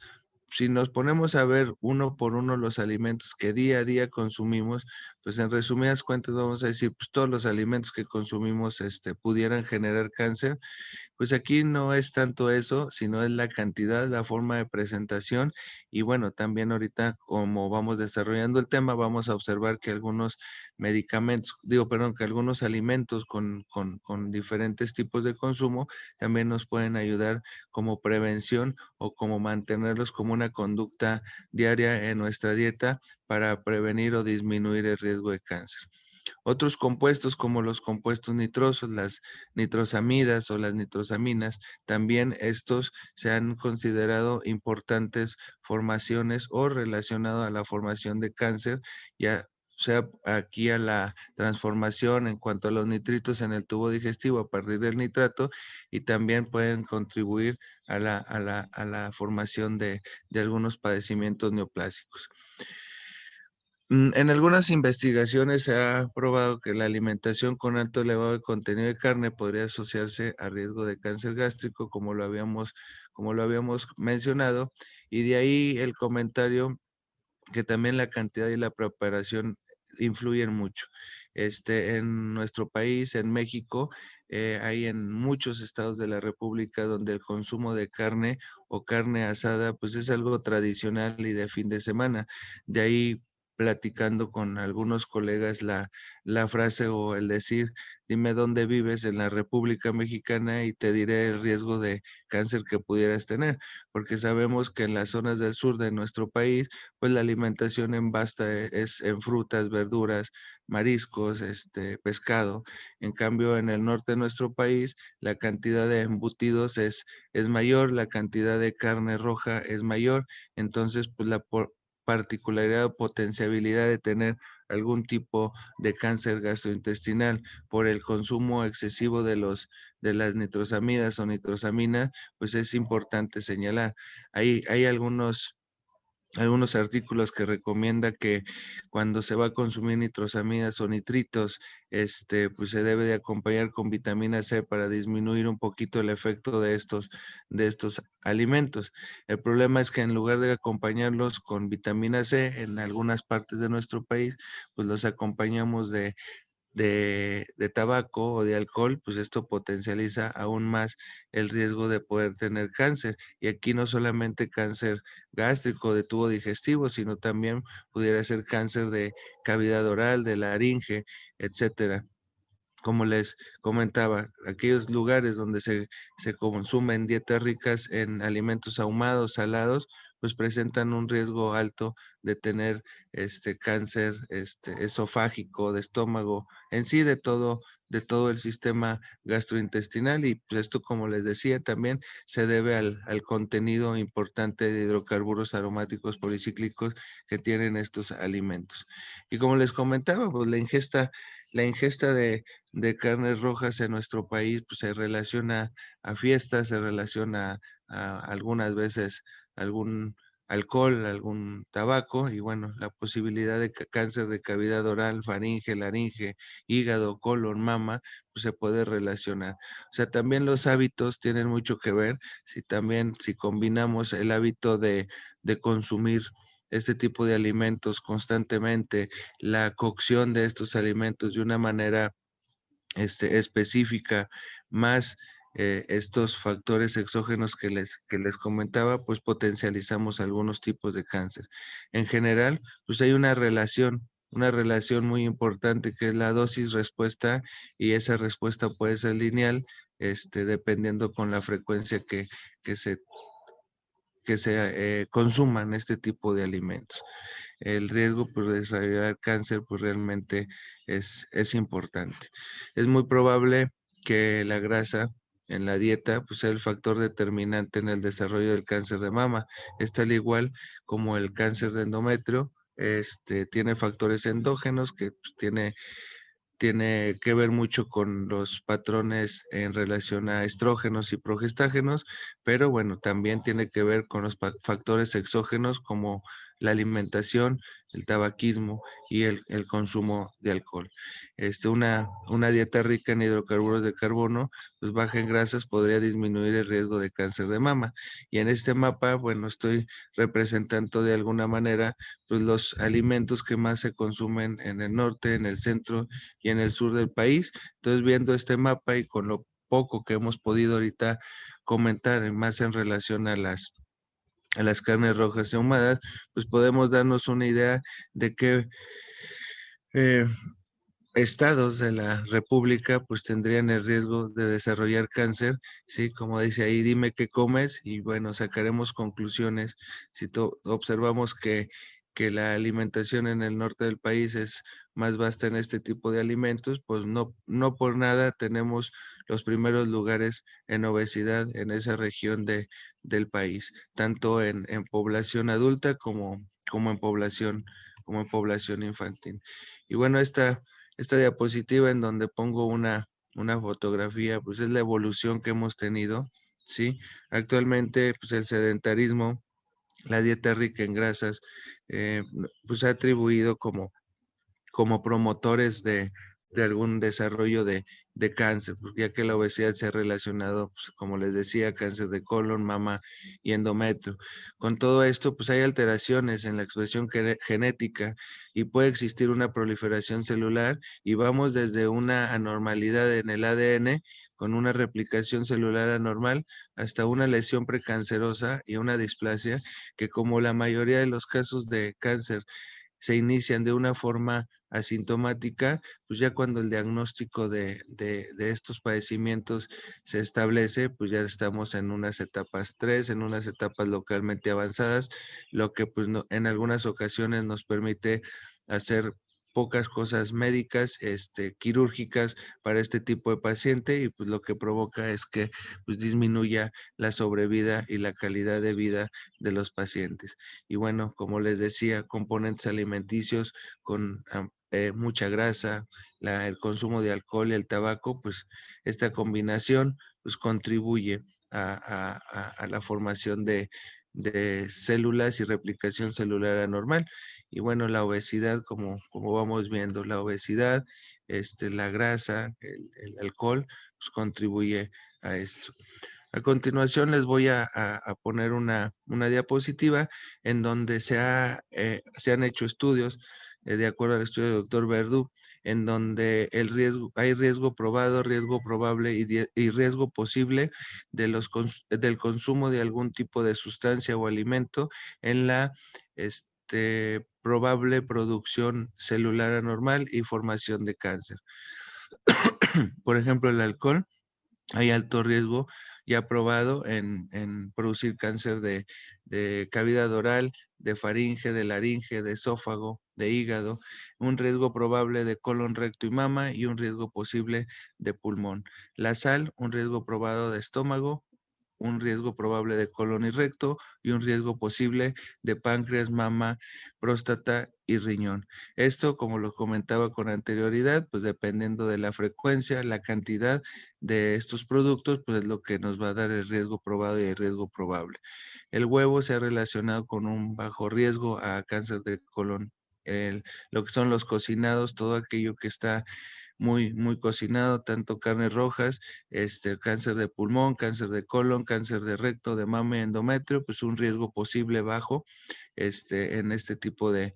S3: si nos ponemos a ver uno por uno los alimentos que día a día consumimos, pues en resumidas cuentas vamos a decir, pues todos los alimentos que consumimos pudieran generar cáncer, Pues aquí no es tanto eso, sino es la cantidad, la forma de presentación y bueno, también ahorita como vamos desarrollando el tema, vamos a observar que algunos medicamentos, que algunos alimentos con diferentes tipos de consumo también nos pueden ayudar como prevención o como mantenerlos como una conducta diaria en nuestra dieta para prevenir o disminuir el riesgo de cáncer. Otros compuestos como los compuestos nitrosos, las nitrosamidas o las nitrosaminas, también estos se han considerado importantes formaciones o relacionado a la formación de cáncer, ya sea aquí a la transformación en cuanto a los nitritos en el tubo digestivo a partir del nitrato y también pueden contribuir a la formación de algunos padecimientos neoplásicos. En algunas investigaciones se ha probado que la alimentación con alto elevado de contenido de carne podría asociarse a riesgo de cáncer gástrico, como lo habíamos mencionado, y de ahí el comentario que también la cantidad y la preparación influyen mucho. En nuestro país, en México, hay en muchos estados de la República donde el consumo de carne o carne asada, pues es algo tradicional y de fin de semana. De ahí platicando con algunos colegas la frase o el decir, dime dónde vives en la República Mexicana y te diré el riesgo de cáncer que pudieras tener, porque sabemos que en las zonas del sur de nuestro país, pues la alimentación en basta es en frutas, verduras, mariscos, pescado. En cambio, en el norte de nuestro país, la cantidad de embutidos es mayor, la cantidad de carne roja es mayor. Entonces, pues la particularidad o potenciabilidad de tener algún tipo de cáncer gastrointestinal por el consumo excesivo de las nitrosamidas o nitrosaminas, pues es importante señalar. Hay algunos artículos que recomienda que cuando se va a consumir nitrosamidas o nitritos, pues se debe de acompañar con vitamina C para disminuir un poquito el efecto de estos alimentos. El problema es que en lugar de acompañarlos con vitamina C, en algunas partes de nuestro país, pues los acompañamos de tabaco o de alcohol, pues esto potencializa aún más el riesgo de poder tener cáncer. Y aquí no solamente cáncer gástrico de tubo digestivo, sino también pudiera ser cáncer de cavidad oral, de laringe, etcétera. Como les comentaba, aquellos lugares donde se consumen dietas ricas en alimentos ahumados, salados, pues presentan un riesgo alto de tener cáncer esofágico, de estómago, en sí de todo el sistema gastrointestinal. Y pues esto, como les decía, también se debe al contenido importante de hidrocarburos aromáticos policíclicos que tienen estos alimentos. Y como les comentaba, pues la ingesta de carnes rojas en nuestro país pues, se relaciona a fiestas, se relaciona a algunas veces algún alcohol, algún tabaco y bueno, la posibilidad de cáncer de cavidad oral, faringe, laringe, hígado, colon, mama, pues se puede relacionar. O sea, también los hábitos tienen mucho que ver, si combinamos el hábito de consumir este tipo de alimentos constantemente, la cocción de estos alimentos de una manera específica, más estos factores exógenos que les comentaba, pues potencializamos algunos tipos de cáncer. En general, pues hay una relación muy importante que es la dosis-respuesta y esa respuesta puede ser lineal, dependiendo con la frecuencia que se, que se consuman este tipo de alimentos. El riesgo por desarrollar cáncer pues realmente es importante. Es muy probable que la grasa en la dieta pues sea el factor determinante en el desarrollo del cáncer de mama. Está al igual como el cáncer de endometrio, tiene factores endógenos que pues, tiene que ver mucho con los patrones en relación a estrógenos y progestágenos, pero bueno, también tiene que ver con los factores exógenos como la alimentación, el tabaquismo y el consumo de alcohol. Una dieta rica en hidrocarburos de carbono, pues baja en grasas, podría disminuir el riesgo de cáncer de mama. Y en este mapa, bueno, estoy representando de alguna manera pues los alimentos que más se consumen en el norte, en el centro y en el sur del país. Entonces, viendo este mapa y con poco que hemos podido ahorita comentar, más en relación a las carnes rojas y ahumadas, pues podemos darnos una idea de qué estados de la República pues tendrían el riesgo de desarrollar cáncer, ¿sí? Como dice ahí, dime qué comes y bueno, sacaremos conclusiones. Si observamos que la alimentación en el norte del país es más vasta en este tipo de alimentos, pues no por nada tenemos los primeros lugares en obesidad en esa región del país, tanto en población adulta como en población infantil. Y bueno, esta diapositiva en donde pongo una fotografía, pues es la evolución que hemos tenido, ¿sí? Actualmente, pues el sedentarismo, la dieta rica en grasas, pues ha atribuido como promotores de algún desarrollo de cáncer, ya que la obesidad se ha relacionado, pues, como les decía, cáncer de colon, mama y endometrio. Con todo esto, pues hay alteraciones en la expresión genética y puede existir una proliferación celular y vamos desde una anormalidad en el ADN con una replicación celular anormal hasta una lesión precancerosa y una displasia que, como la mayoría de los casos de cáncer se inician de una forma asintomática, pues ya cuando el diagnóstico de estos padecimientos se establece, pues ya estamos en unas etapas 3, en unas etapas localmente avanzadas, lo que pues en algunas ocasiones nos permite hacer pocas cosas médicas, quirúrgicas para este tipo de paciente y pues lo que provoca es que pues disminuya la sobrevida y la calidad de vida de los pacientes. Y bueno, como les decía, componentes alimenticios con mucha grasa, el consumo de alcohol y el tabaco, pues esta combinación pues contribuye a la formación de células y replicación celular anormal. Y bueno, la obesidad, como vamos viendo, la obesidad, la grasa, el alcohol, pues contribuye a esto. A continuación les voy a poner una diapositiva en donde se han hecho estudios, de acuerdo al estudio del doctor Verdú, en donde hay riesgo probado, riesgo probable y riesgo posible del consumo de algún tipo de sustancia o alimento en la probable producción celular anormal y formación de cáncer. Por ejemplo, el alcohol. Hay alto riesgo ya probado en producir cáncer de cavidad oral, de faringe, de laringe, de esófago, de hígado, un riesgo probable de colon, recto y mama y un riesgo posible de pulmón. La sal, un riesgo probado de estómago, un riesgo probable de colon y recto y un riesgo posible de páncreas, mama, próstata y riñón. Esto, como lo comentaba con anterioridad, pues dependiendo de la frecuencia, la cantidad de estos productos, pues es lo que nos va a dar el riesgo probado y el riesgo probable. El huevo se ha relacionado con un bajo riesgo a cáncer de colon. Lo que son los cocinados, todo aquello que está muy cocinado, tanto carnes rojas, cáncer de pulmón, cáncer de colon, cáncer de recto, de mama y endometrio, pues un riesgo posible bajo en este tipo de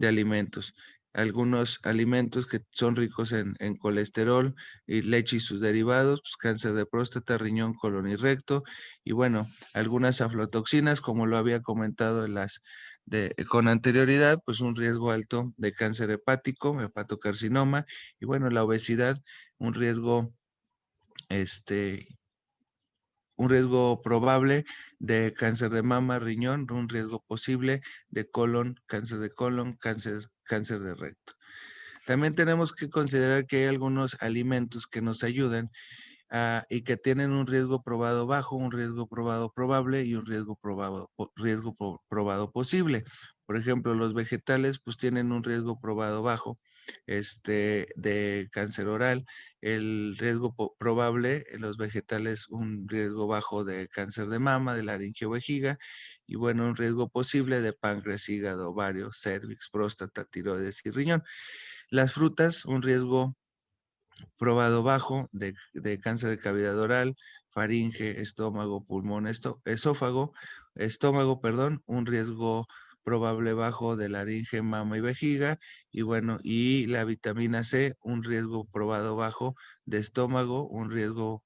S3: alimentos. Algunos alimentos que son ricos en colesterol y leche y sus derivados, pues cáncer de próstata, riñón, colon y recto. Y bueno, algunas aflatoxinas, como lo había comentado con anterioridad, pues un riesgo alto de cáncer hepático, hepatocarcinoma, y bueno, la obesidad, un riesgo, un riesgo probable de cáncer de mama, riñón, un riesgo posible de colon, cáncer de recto. También tenemos que considerar que hay algunos alimentos que nos ayudan y que tienen un riesgo probado bajo, un riesgo probado probable y un riesgo probado posible. Por ejemplo, los vegetales pues tienen un riesgo probado bajo de cáncer oral, el riesgo probable en los vegetales un riesgo bajo de cáncer de mama, de laringe o vejiga y bueno, un riesgo posible de páncreas, hígado, ovario, cervix, próstata, tiroides y riñón. Las frutas, un riesgo probado bajo de cáncer de cavidad oral, faringe, estómago, pulmón, estómago, perdón, un riesgo probable bajo de laringe, mama y vejiga, y bueno, y la vitamina C, un riesgo probado bajo de estómago, un riesgo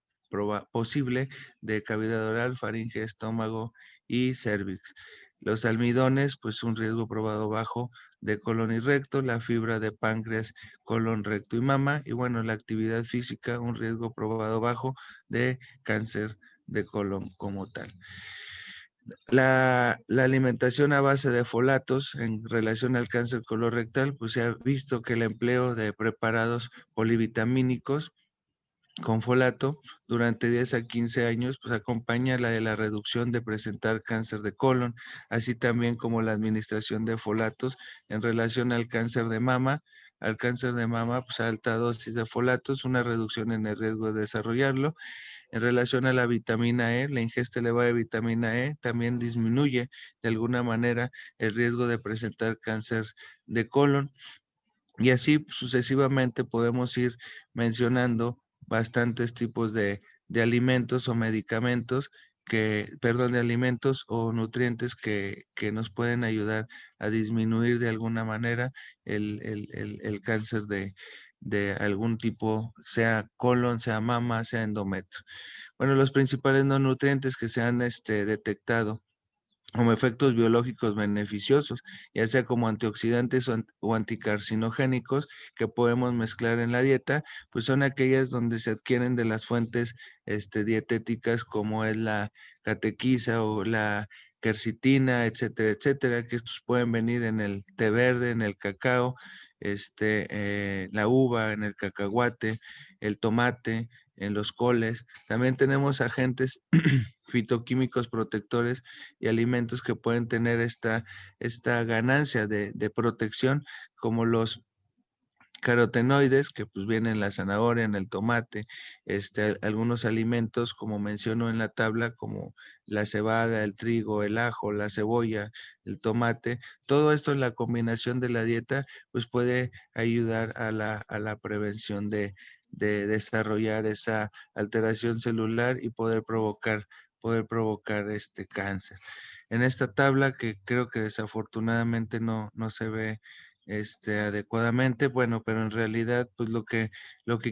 S3: posible de cavidad oral, faringe, estómago y cervix. Los almidones, pues un riesgo probado bajo de colon y recto, la fibra de páncreas, colon, recto y mama, y bueno, la actividad física, un riesgo probado bajo de cáncer de colon como tal. La alimentación a base de folatos en relación al cáncer colorectal, pues se ha visto que el empleo de preparados polivitamínicos con folato durante 10 a 15 años, pues acompaña la de la reducción de presentar cáncer de colon, así también como la administración de folatos en relación al cáncer de mama. Al cáncer de mama, pues alta dosis de folatos, una reducción en el riesgo de desarrollarlo. En relación a la vitamina E, la ingesta elevada de vitamina E también disminuye de alguna manera el riesgo de presentar cáncer de colon. Y así sucesivamente podemos ir mencionando bastantes tipos de alimentos o medicamentos de alimentos o nutrientes que nos pueden ayudar a disminuir de alguna manera el cáncer de algún tipo, sea colon, sea mama, sea endometrio. Bueno, los principales no nutrientes que se han detectado como efectos biológicos beneficiosos, ya sea como antioxidantes o anticarcinogénicos que podemos mezclar en la dieta, pues son aquellas donde se adquieren de las fuentes dietéticas como es la catequisa o la quercitina, etcétera, etcétera, que estos pueden venir en el té verde, en el cacao, la uva, en el cacahuate, el tomate, en los coles. También tenemos agentes fitoquímicos protectores y alimentos que pueden tener esta ganancia de protección, como los carotenoides, que pues vienen en la zanahoria, en el tomate, algunos alimentos, como menciono en la tabla, como la cebada, el trigo, el ajo, la cebolla, el tomate, todo esto en la combinación de la dieta, pues puede ayudar a la prevención de desarrollar esa alteración celular y poder provocar este cáncer. En esta tabla, que creo que desafortunadamente no se ve adecuadamente, bueno, pero en realidad, pues lo que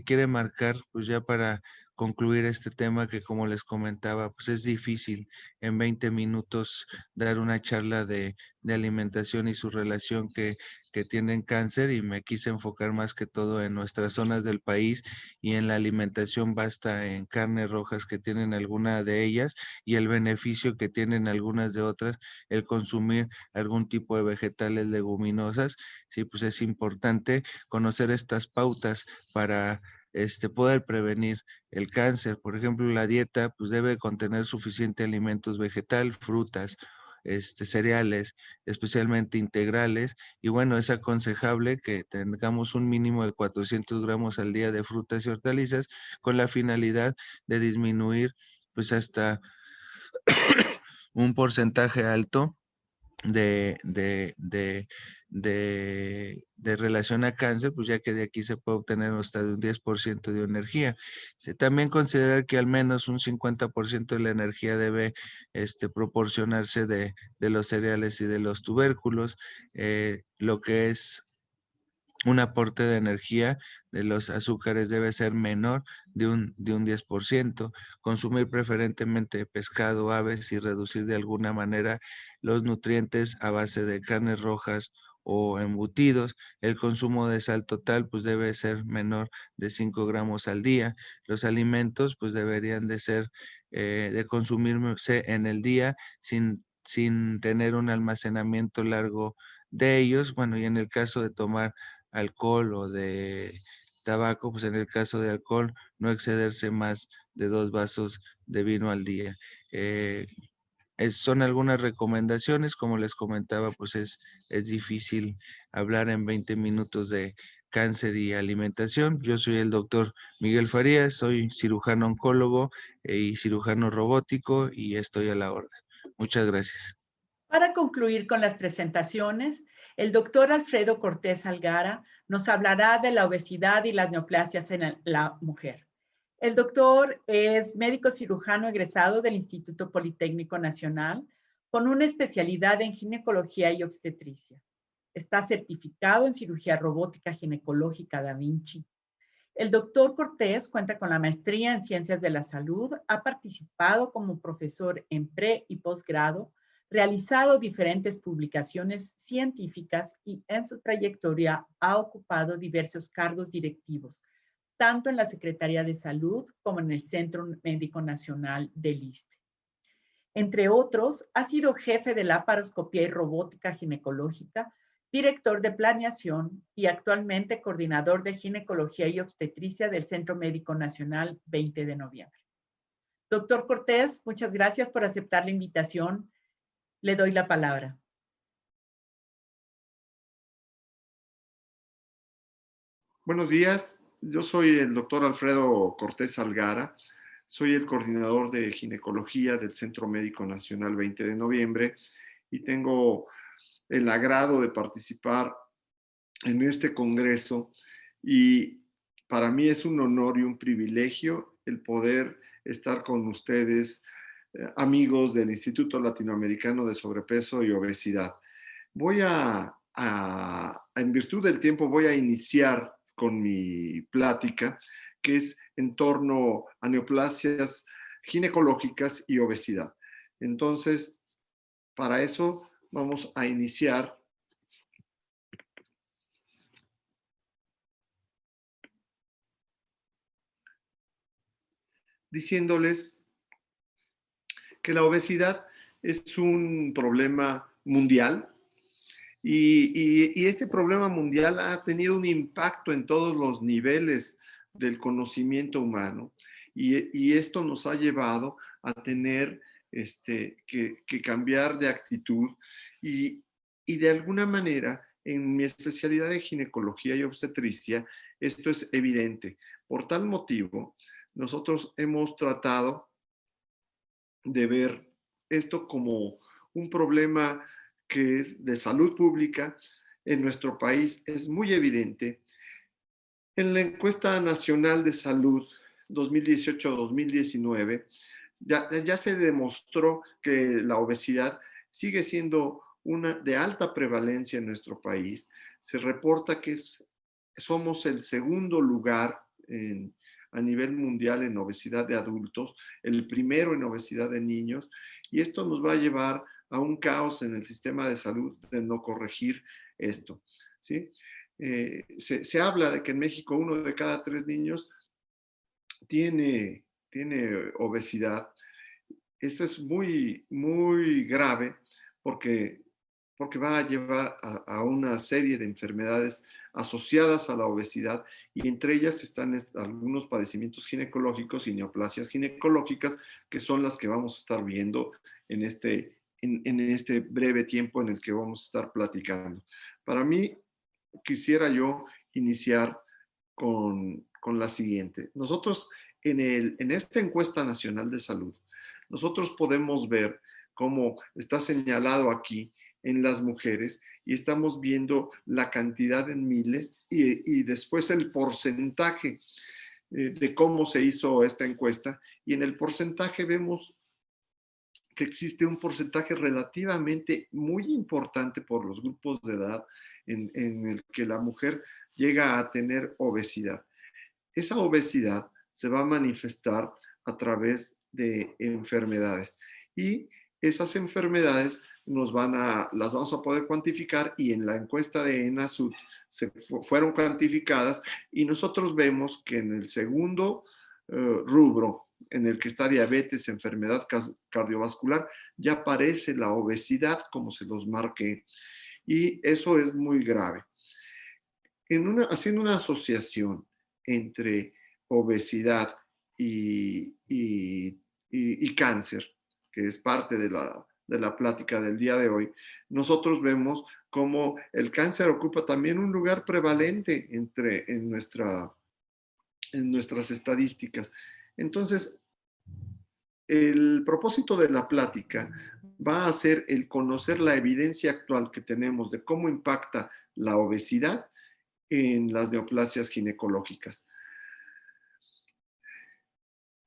S3: quiere marcar, pues ya para concluir este tema, que como les comentaba, pues es difícil en 20 minutos dar una charla de alimentación y su relación que tienen cáncer, y me quise enfocar más que todo en nuestras zonas del país y en la alimentación basta en carnes rojas que tienen alguna de ellas y el beneficio que tienen algunas de otras, el consumir algún tipo de vegetales, leguminosas. Sí, pues es importante conocer estas pautas para poder prevenir el cáncer. Por ejemplo, la dieta pues debe contener suficiente alimentos vegetal, frutas, cereales, especialmente integrales. Y bueno, es aconsejable que tengamos un mínimo de 400 gramos al día de frutas y hortalizas con la finalidad de disminuir pues hasta un porcentaje alto de relación a cáncer, pues ya que de aquí se puede obtener hasta de un 10% de energía. También considerar que al menos un 50% de la energía debe proporcionarse de los cereales y de los tubérculos, lo que es un aporte de energía de los azúcares debe ser menor de un 10%, consumir preferentemente pescado, aves y reducir de alguna manera los nutrientes a base de carnes rojas o embutidos. El consumo de sal total pues debe ser menor de 5 gramos al día. Los alimentos pues deberían de ser, de consumirse en el día sin tener un almacenamiento largo de ellos. Bueno, y en el caso de tomar alcohol o de tabaco, pues en el caso de alcohol, no excederse más de 2 vasos de vino al día. Son algunas recomendaciones, como les comentaba, pues es difícil hablar en 20 minutos de cáncer y alimentación. Yo soy el doctor Miguel Farías, soy cirujano oncólogo y cirujano robótico y estoy a la orden. Muchas gracias.
S1: Para concluir con las presentaciones, el doctor Alfredo Cortés Algara nos hablará de la obesidad y las neoplasias en la mujer. El doctor es médico cirujano egresado del Instituto Politécnico Nacional con una especialidad en ginecología y obstetricia. Está certificado en cirugía robótica ginecológica Da Vinci. El doctor Cortés cuenta con la maestría en Ciencias de la Salud, ha participado como profesor en pre y posgrado, realizado diferentes publicaciones científicas y en su trayectoria ha ocupado diversos cargos directivos, tanto en la Secretaría de Salud como en el Centro Médico Nacional del ISSSTE. Entre otros, ha sido jefe de laparoscopía y robótica ginecológica, director de planeación y actualmente coordinador de ginecología y obstetricia del Centro Médico Nacional 20 de noviembre. Doctor Cortés, muchas gracias por aceptar la invitación. Le doy la palabra.
S4: Buenos días, yo soy el doctor Alfredo Cortés Algara, soy el coordinador de ginecología del Centro Médico Nacional 20 de noviembre y tengo el agrado de participar en este congreso y para mí es un honor y un privilegio el poder estar con ustedes, amigos del Instituto Latinoamericano de Sobrepeso y Obesidad. En virtud del tiempo, voy a iniciar con mi plática, que es en torno a neoplasias ginecológicas y obesidad. Entonces, para eso vamos a iniciar diciéndoles que la obesidad es un problema mundial y este problema mundial ha tenido un impacto en todos los niveles del conocimiento humano y esto nos ha llevado a tener que cambiar de actitud y de alguna manera en mi especialidad de ginecología y obstetricia esto es evidente. Por tal motivo, nosotros hemos tratado de ver esto como un problema que es de salud pública en nuestro país. Es muy evidente. En la encuesta nacional de salud 2018-2019 ya se demostró que la obesidad sigue siendo una de alta prevalencia en nuestro país. Se reporta que somos el segundo lugar a nivel mundial en obesidad de adultos, el primero en obesidad de niños, y esto nos va a llevar a un caos en el sistema de salud de no corregir esto, ¿sí? Se habla de que en México 1 de cada 3 niños tiene obesidad. Esto es muy, muy grave porque va a llevar a una serie de enfermedades asociadas a la obesidad y entre ellas están algunos padecimientos ginecológicos y neoplasias ginecológicas que son las que vamos a estar viendo en este breve tiempo en el que vamos a estar platicando. Para mí, quisiera yo iniciar con la siguiente. Nosotros en esta encuesta nacional de salud, nosotros podemos ver cómo está señalado aquí en las mujeres y estamos viendo la cantidad en miles y después el porcentaje de cómo se hizo esta encuesta y en el porcentaje vemos que existe un porcentaje relativamente muy importante por los grupos de edad en el que la mujer llega a tener obesidad. Esa obesidad se va a manifestar a través de enfermedades y esas enfermedades las vamos a poder cuantificar y en la encuesta de ENASUD fueron cuantificadas y nosotros vemos que en el segundo rubro en el que está diabetes, enfermedad cardiovascular, ya aparece la obesidad como se los marqué y eso es muy grave. Haciendo una asociación entre obesidad y cáncer, que es parte de la plática del día de hoy, nosotros vemos cómo el cáncer ocupa también un lugar prevalente en nuestras estadísticas. Entonces, el propósito de la plática va a ser el conocer la evidencia actual que tenemos de cómo impacta la obesidad en las neoplasias ginecológicas.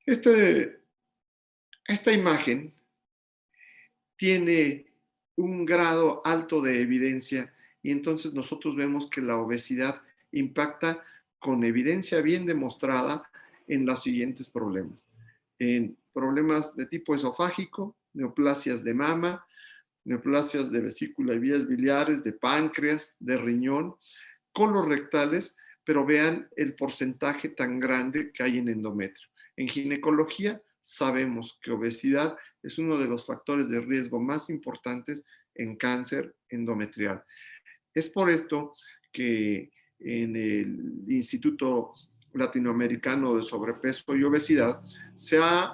S4: Esta imagen tiene un grado alto de evidencia y entonces nosotros vemos que la obesidad impacta con evidencia bien demostrada en los siguientes problemas. En problemas de tipo esofágico, neoplasias de mama, neoplasias de vesícula y vías biliares, de páncreas, de riñón, colorectales, pero vean el porcentaje tan grande que hay en endometrio. En ginecología sabemos que obesidad es uno de los factores de riesgo más importantes en cáncer endometrial. Es por esto que en el Instituto Latinoamericano de Sobrepeso y Obesidad se ha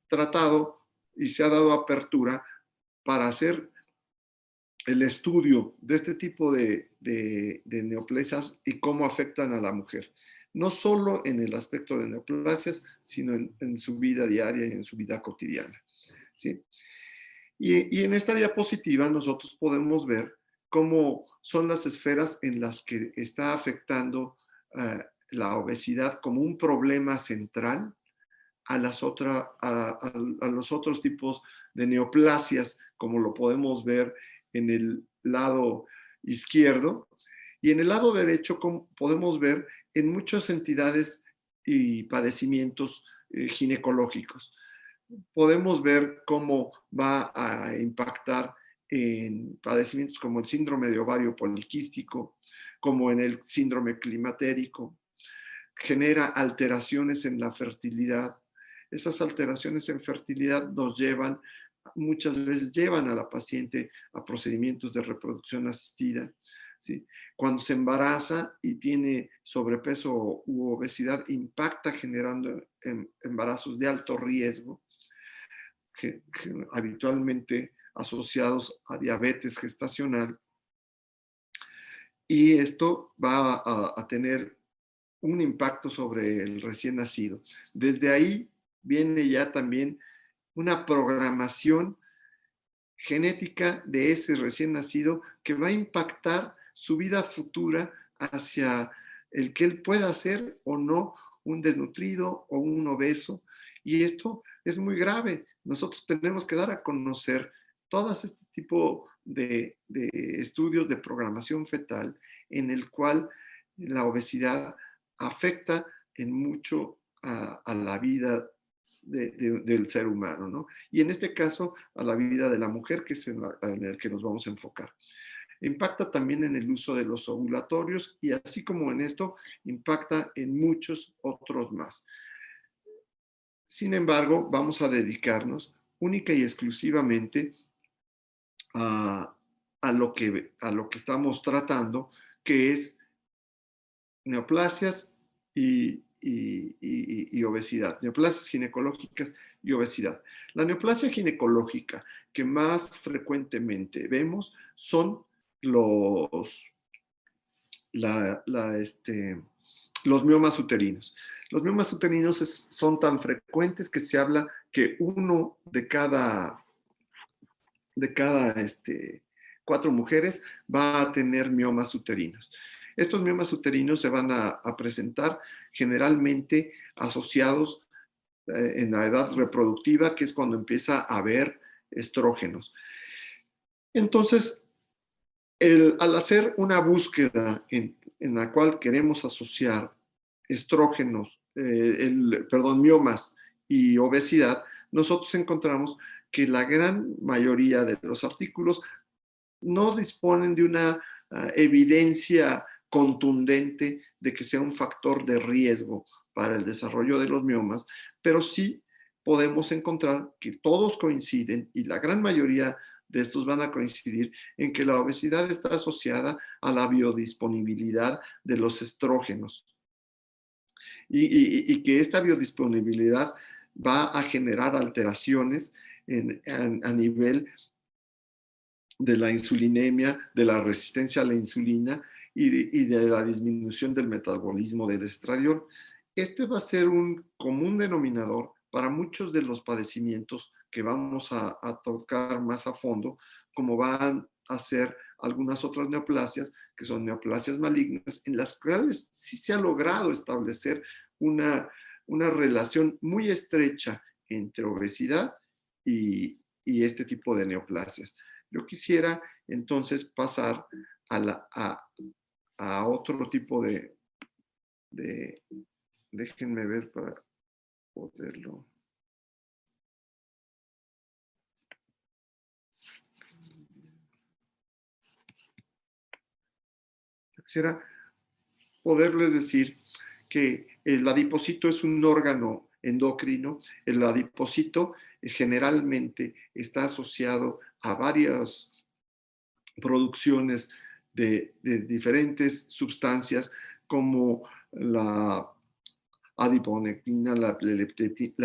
S4: tratado y se ha dado apertura para hacer el estudio de este tipo de neoplasias y cómo afectan a la mujer. No solo en el aspecto de neoplasias, sino en su vida diaria y en su vida cotidiana, ¿sí? Y en esta diapositiva nosotros podemos ver cómo son las esferas en las que está afectando la obesidad como un problema central a los otros tipos de neoplasias, como lo podemos ver en el lado izquierdo. Y en el lado derecho podemos ver en muchas entidades y padecimientos ginecológicos. Podemos ver cómo va a impactar en padecimientos como el síndrome de ovario poliquístico, como en el síndrome climatérico. Genera alteraciones en la fertilidad. Esas alteraciones en fertilidad muchas veces llevan a la paciente a procedimientos de reproducción asistida, ¿sí? Cuando se embaraza y tiene sobrepeso u obesidad, impacta generando embarazos de alto riesgo, que habitualmente asociados a diabetes gestacional. Y esto va a tener un impacto sobre el recién nacido. Desde ahí viene ya también una programación genética de ese recién nacido que va a impactar su vida futura hacia el que él pueda ser o no un desnutrido o un obeso. Y esto es muy grave. Nosotros tenemos que dar a conocer todos este tipo de estudios de programación fetal en el cual la obesidad afecta en mucho a la vida del ser humano, ¿no? Y en este caso a la vida de la mujer, que es en el que nos vamos a enfocar. Impacta también en el uso de los ovulatorios y así como en esto, impacta en muchos otros más. Sin embargo, vamos a dedicarnos única y exclusivamente a lo que estamos tratando, que es neoplasias y obesidad, neoplasias ginecológicas y obesidad. La neoplasia ginecológica que más frecuentemente vemos son los miomas uterinos. Los miomas uterinos son tan frecuentes que se habla que uno de cada 4 mujeres va a tener miomas uterinos. Estos miomas uterinos se van a presentar generalmente asociados en la edad reproductiva, que es cuando empieza a haber estrógenos. Entonces, al hacer una búsqueda en la cual queremos asociar estrógenos, miomas y obesidad, nosotros encontramos que la gran mayoría de los artículos no disponen de una evidencia contundente de que sea un factor de riesgo para el desarrollo de los miomas, pero sí podemos encontrar que todos coinciden y la gran mayoría de estos van a coincidir en que la obesidad está asociada a la biodisponibilidad de los estrógenos y que esta biodisponibilidad va a generar alteraciones a nivel de la insulinemia, de la resistencia a la insulina y de la disminución del metabolismo del estradiol. Este va a ser un común denominador para muchos de los padecimientos que vamos a tocar más a fondo, como van a ser algunas otras neoplasias, que son neoplasias malignas, en las cuales sí se ha logrado establecer una relación muy estrecha entre obesidad y este tipo de neoplasias. Yo quisiera entonces pasar a otro tipo de déjenme ver para poderlo. Quisiera poderles decir que el adipocito es un órgano endocrino. El adipocito generalmente está asociado a varias producciones de diferentes sustancias como la adiponectina, la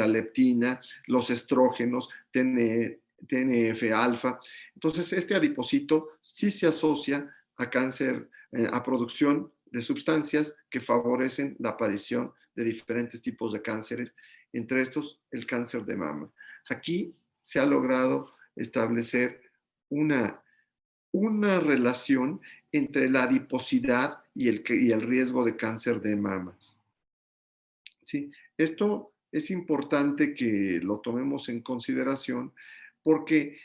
S4: leptina, los estrógenos, TNF-alfa. Entonces, este adipocito sí se asocia a cáncer, a producción de sustancias que favorecen la aparición de diferentes tipos de cánceres, entre estos el cáncer de mama. Aquí se ha logrado establecer una relación entre la adiposidad y el riesgo de cáncer de mama. ¿Sí? Esto es importante que lo tomemos en consideración porque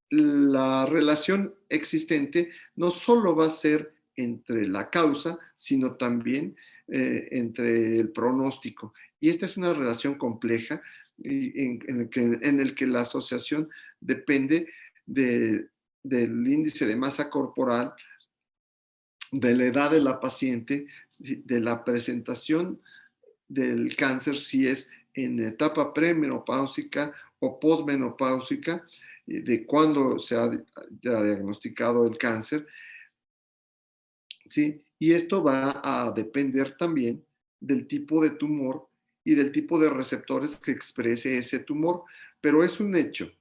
S4: la relación existente no solo va a ser entre la causa, sino también entre el pronóstico. Y esta es una relación compleja en el que la asociación depende del índice de masa corporal, de la edad de la paciente, de la presentación del cáncer, si es en etapa premenopáusica o posmenopáusica, de cuándo se ha diagnosticado el cáncer, ¿sí? Y esto va a depender también del tipo de tumor y del tipo de receptores que exprese ese tumor, pero es un hecho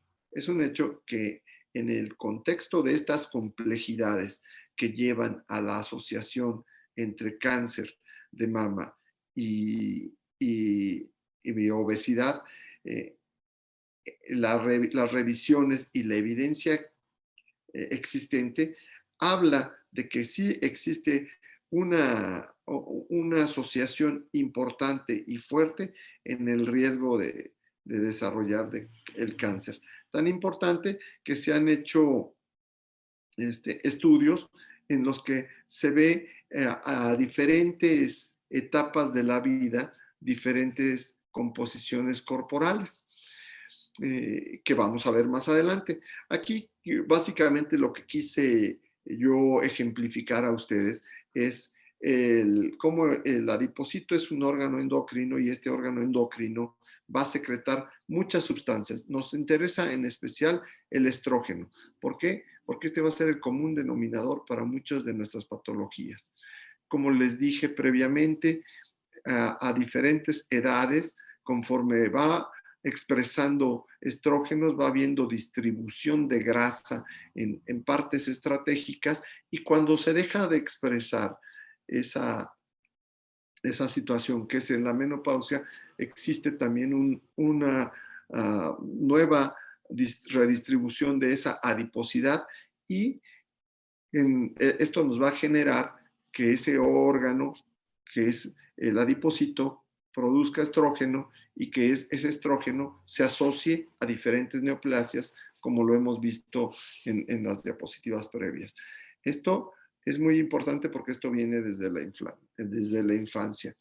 S4: que en el contexto de estas complejidades que llevan a la asociación entre cáncer de mama y obesidad, las revisiones y la evidencia existente habla de que sí existe una asociación importante y fuerte en el riesgo de desarrollar el cáncer. Tan importante que se han hecho estudios en los que se ve a diferentes etapas de la vida, diferentes composiciones corporales, que vamos a ver más adelante. Aquí básicamente lo que quise yo ejemplificar a ustedes es cómo el adipocito es un órgano endocrino y este órgano endocrino va a secretar muchas sustancias. Nos interesa en especial el estrógeno. ¿Por qué? Porque este va a ser el común denominador para muchas de nuestras patologías. Como les dije previamente, a diferentes edades, conforme va expresando estrógenos, va habiendo distribución de grasa en partes estratégicas, y cuando se deja de expresar esa situación que es en la menopausia, existe también una nueva redistribución de esa adiposidad, y esto nos va a generar que ese órgano, que es el adipocito, produzca estrógeno, y que ese estrógeno se asocie a diferentes neoplasias, como lo hemos visto en las diapositivas previas. Esto es muy importante porque esto viene desde la infancia.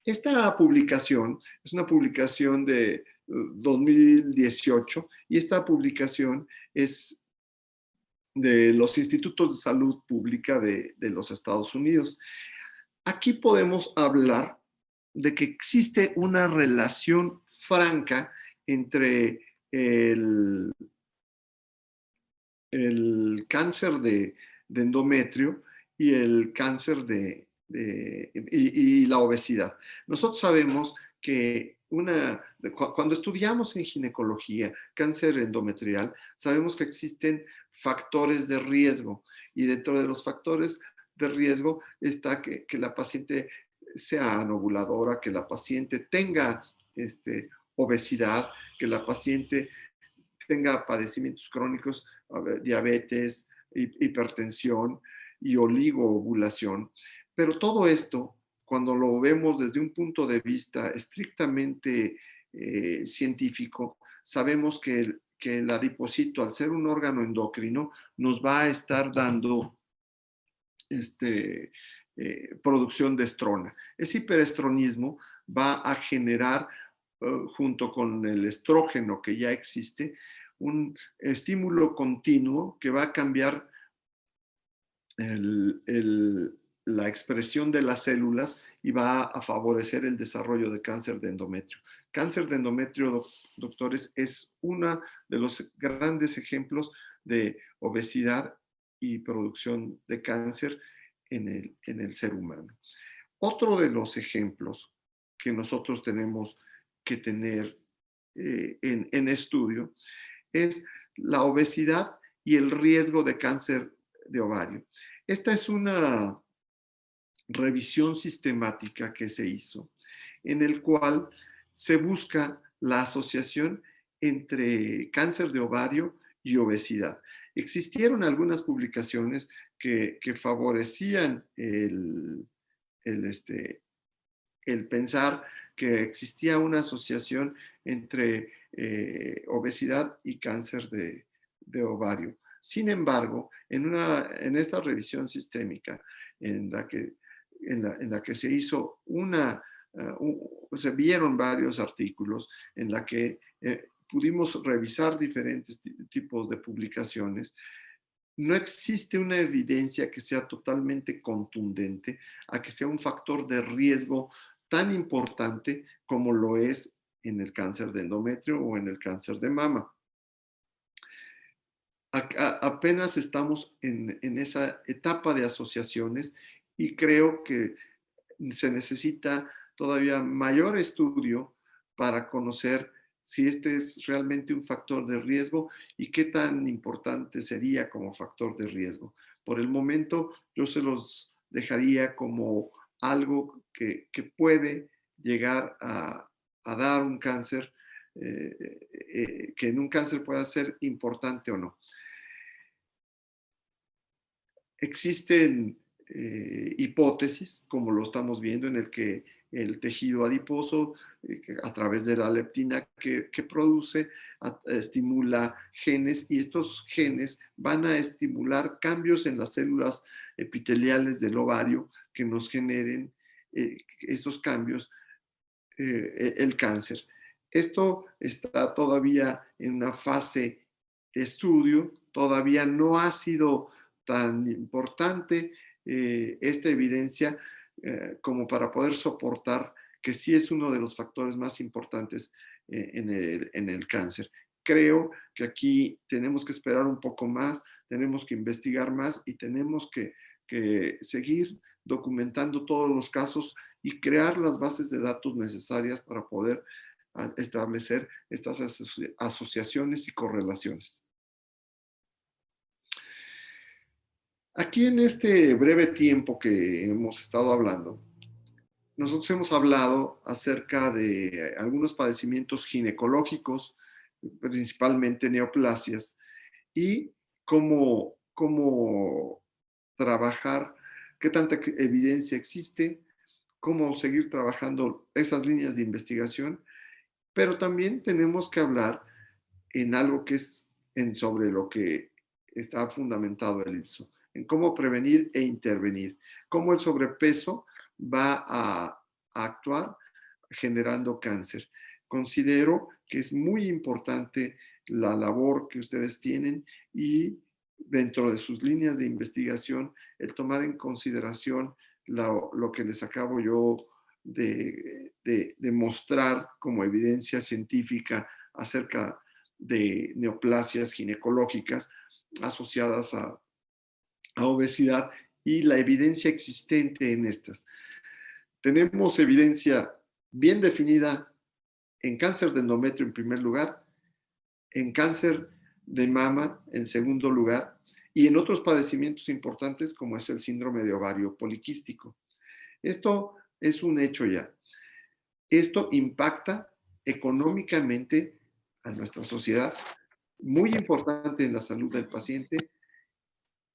S4: Esta publicación es una publicación de 2018, y esta publicación es de los Institutos de Salud Pública de los Estados Unidos. Aquí podemos hablar de que existe una relación franca entre el cáncer de endometrio y el cáncer y la obesidad. Nosotros sabemos que cuando estudiamos en ginecología cáncer endometrial, sabemos que existen factores de riesgo, y dentro de los factores de riesgo está que la paciente sea anovuladora, que la paciente tenga obesidad, que la paciente tenga padecimientos crónicos, diabetes, hipertensión y oligoovulación. Pero todo esto, cuando lo vemos desde un punto de vista estrictamente científico, sabemos que el adipocito, al ser un órgano endocrino, nos va a estar dando producción de estrona. Ese hiperestronismo va a generar, junto con el estrógeno que ya existe, un estímulo continuo que va a cambiar la expresión de las células y va a favorecer el desarrollo de cáncer de endometrio. Cáncer de endometrio, doctores, es uno de los grandes ejemplos de obesidad y producción de cáncer en el ser humano. Otro de los ejemplos que nosotros tenemos que tener en estudio es la obesidad y el riesgo de cáncer de ovario. Esta es una revisión sistemática que se hizo, en el cual se busca la asociación entre cáncer de ovario y obesidad. Existieron algunas publicaciones que favorecían el pensar que existía una asociación entre obesidad y cáncer de ovario. Sin embargo, en esta revisión sistémica en la que se hizo se vieron varios artículos en la que pudimos revisar diferentes tipos de publicaciones, no existe una evidencia que sea totalmente contundente a que sea un factor de riesgo tan importante como lo es en el cáncer de endometrio o en el cáncer de mama. Apenas estamos en esa etapa de asociaciones y creo que se necesita todavía mayor estudio para conocer si este es realmente un factor de riesgo y qué tan importante sería como factor de riesgo. Por el momento, yo se los dejaría como algo que puede llegar a dar un cáncer, que en un cáncer pueda ser importante o no. Existen hipótesis, como lo estamos viendo, en el que el tejido adiposo, a través de la leptina que produce, estimula genes, y estos genes van a estimular cambios en las células epiteliales del ovario que nos generen esos cambios, el cáncer. Esto está todavía en una fase de estudio, todavía no ha sido tan importante esta evidencia como para poder soportar que sí es uno de los factores más importantes en el cáncer. Creo que aquí tenemos que esperar un poco más, tenemos que investigar más y tenemos que seguir documentando todos los casos y crear las bases de datos necesarias para poder establecer estas asociaciones y correlaciones. Aquí en este breve tiempo que hemos estado hablando, nosotros hemos hablado acerca de algunos padecimientos ginecológicos, principalmente neoplasias, y cómo trabajar, qué tanta evidencia existe, cómo seguir trabajando esas líneas de investigación, pero también tenemos que hablar en algo que es sobre lo que está fundamentado el IPSO, en cómo prevenir e intervenir, cómo el sobrepeso va a actuar generando cáncer. Considero que es muy importante la labor que ustedes tienen y dentro de sus líneas de investigación el tomar en consideración lo que les acabo yo de mostrar como evidencia científica acerca de neoplasias ginecológicas asociadas a obesidad y la evidencia existente en estas. Tenemos evidencia bien definida en cáncer de endometrio en primer lugar, en cáncer de mama en segundo lugar y en otros padecimientos importantes como es el síndrome de ovario poliquístico. Esto es un hecho ya. Esto impacta económicamente a nuestra sociedad, muy importante en la salud del paciente,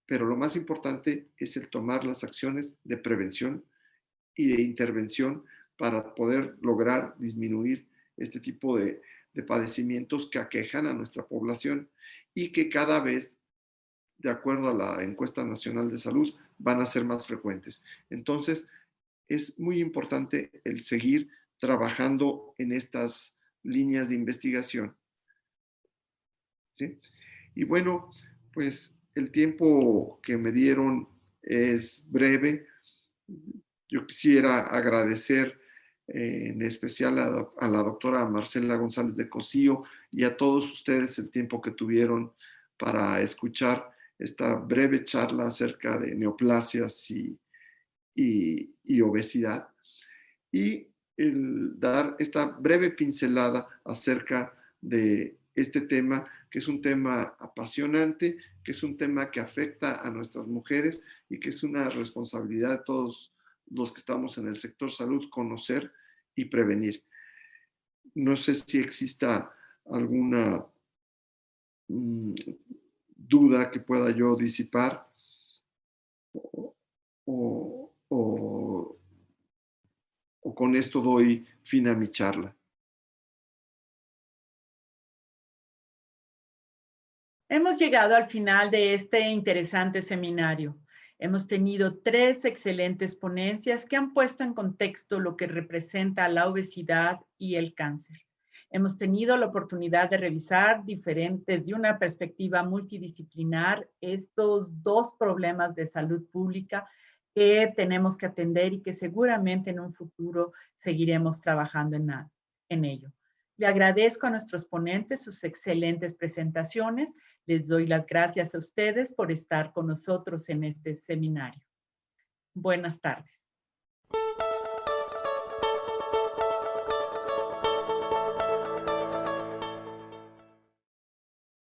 S4: pero lo más importante es el tomar las acciones de prevención y de intervención para poder lograr disminuir este tipo de padecimientos que aquejan a nuestra población y que cada vez de acuerdo a la encuesta nacional de salud, van a ser más frecuentes. Entonces, es muy importante el seguir trabajando en estas líneas de investigación, ¿sí? Y bueno, pues el tiempo que me dieron es breve. Yo quisiera agradecer en especial a la doctora Marcela González de Cosío y a todos ustedes el tiempo que tuvieron para escuchar esta breve charla acerca de neoplasias y obesidad, y el dar esta breve pincelada acerca de este tema, que es un tema apasionante, que es un tema que afecta a nuestras mujeres y que es una responsabilidad de todos los que estamos en el sector salud conocer y prevenir. No sé si exista alguna duda que pueda yo disipar o con esto doy fin a mi charla.
S1: Hemos llegado al final de este interesante seminario. Hemos tenido 3 excelentes ponencias que han puesto en contexto lo que representa la obesidad y el cáncer. Hemos tenido la oportunidad de revisar desde una perspectiva multidisciplinar estos 2 problemas de salud pública que tenemos que atender y que seguramente en un futuro seguiremos trabajando en ello. Le agradezco a nuestros ponentes sus excelentes presentaciones. Les doy las gracias a ustedes por estar con nosotros en este seminario. Buenas tardes.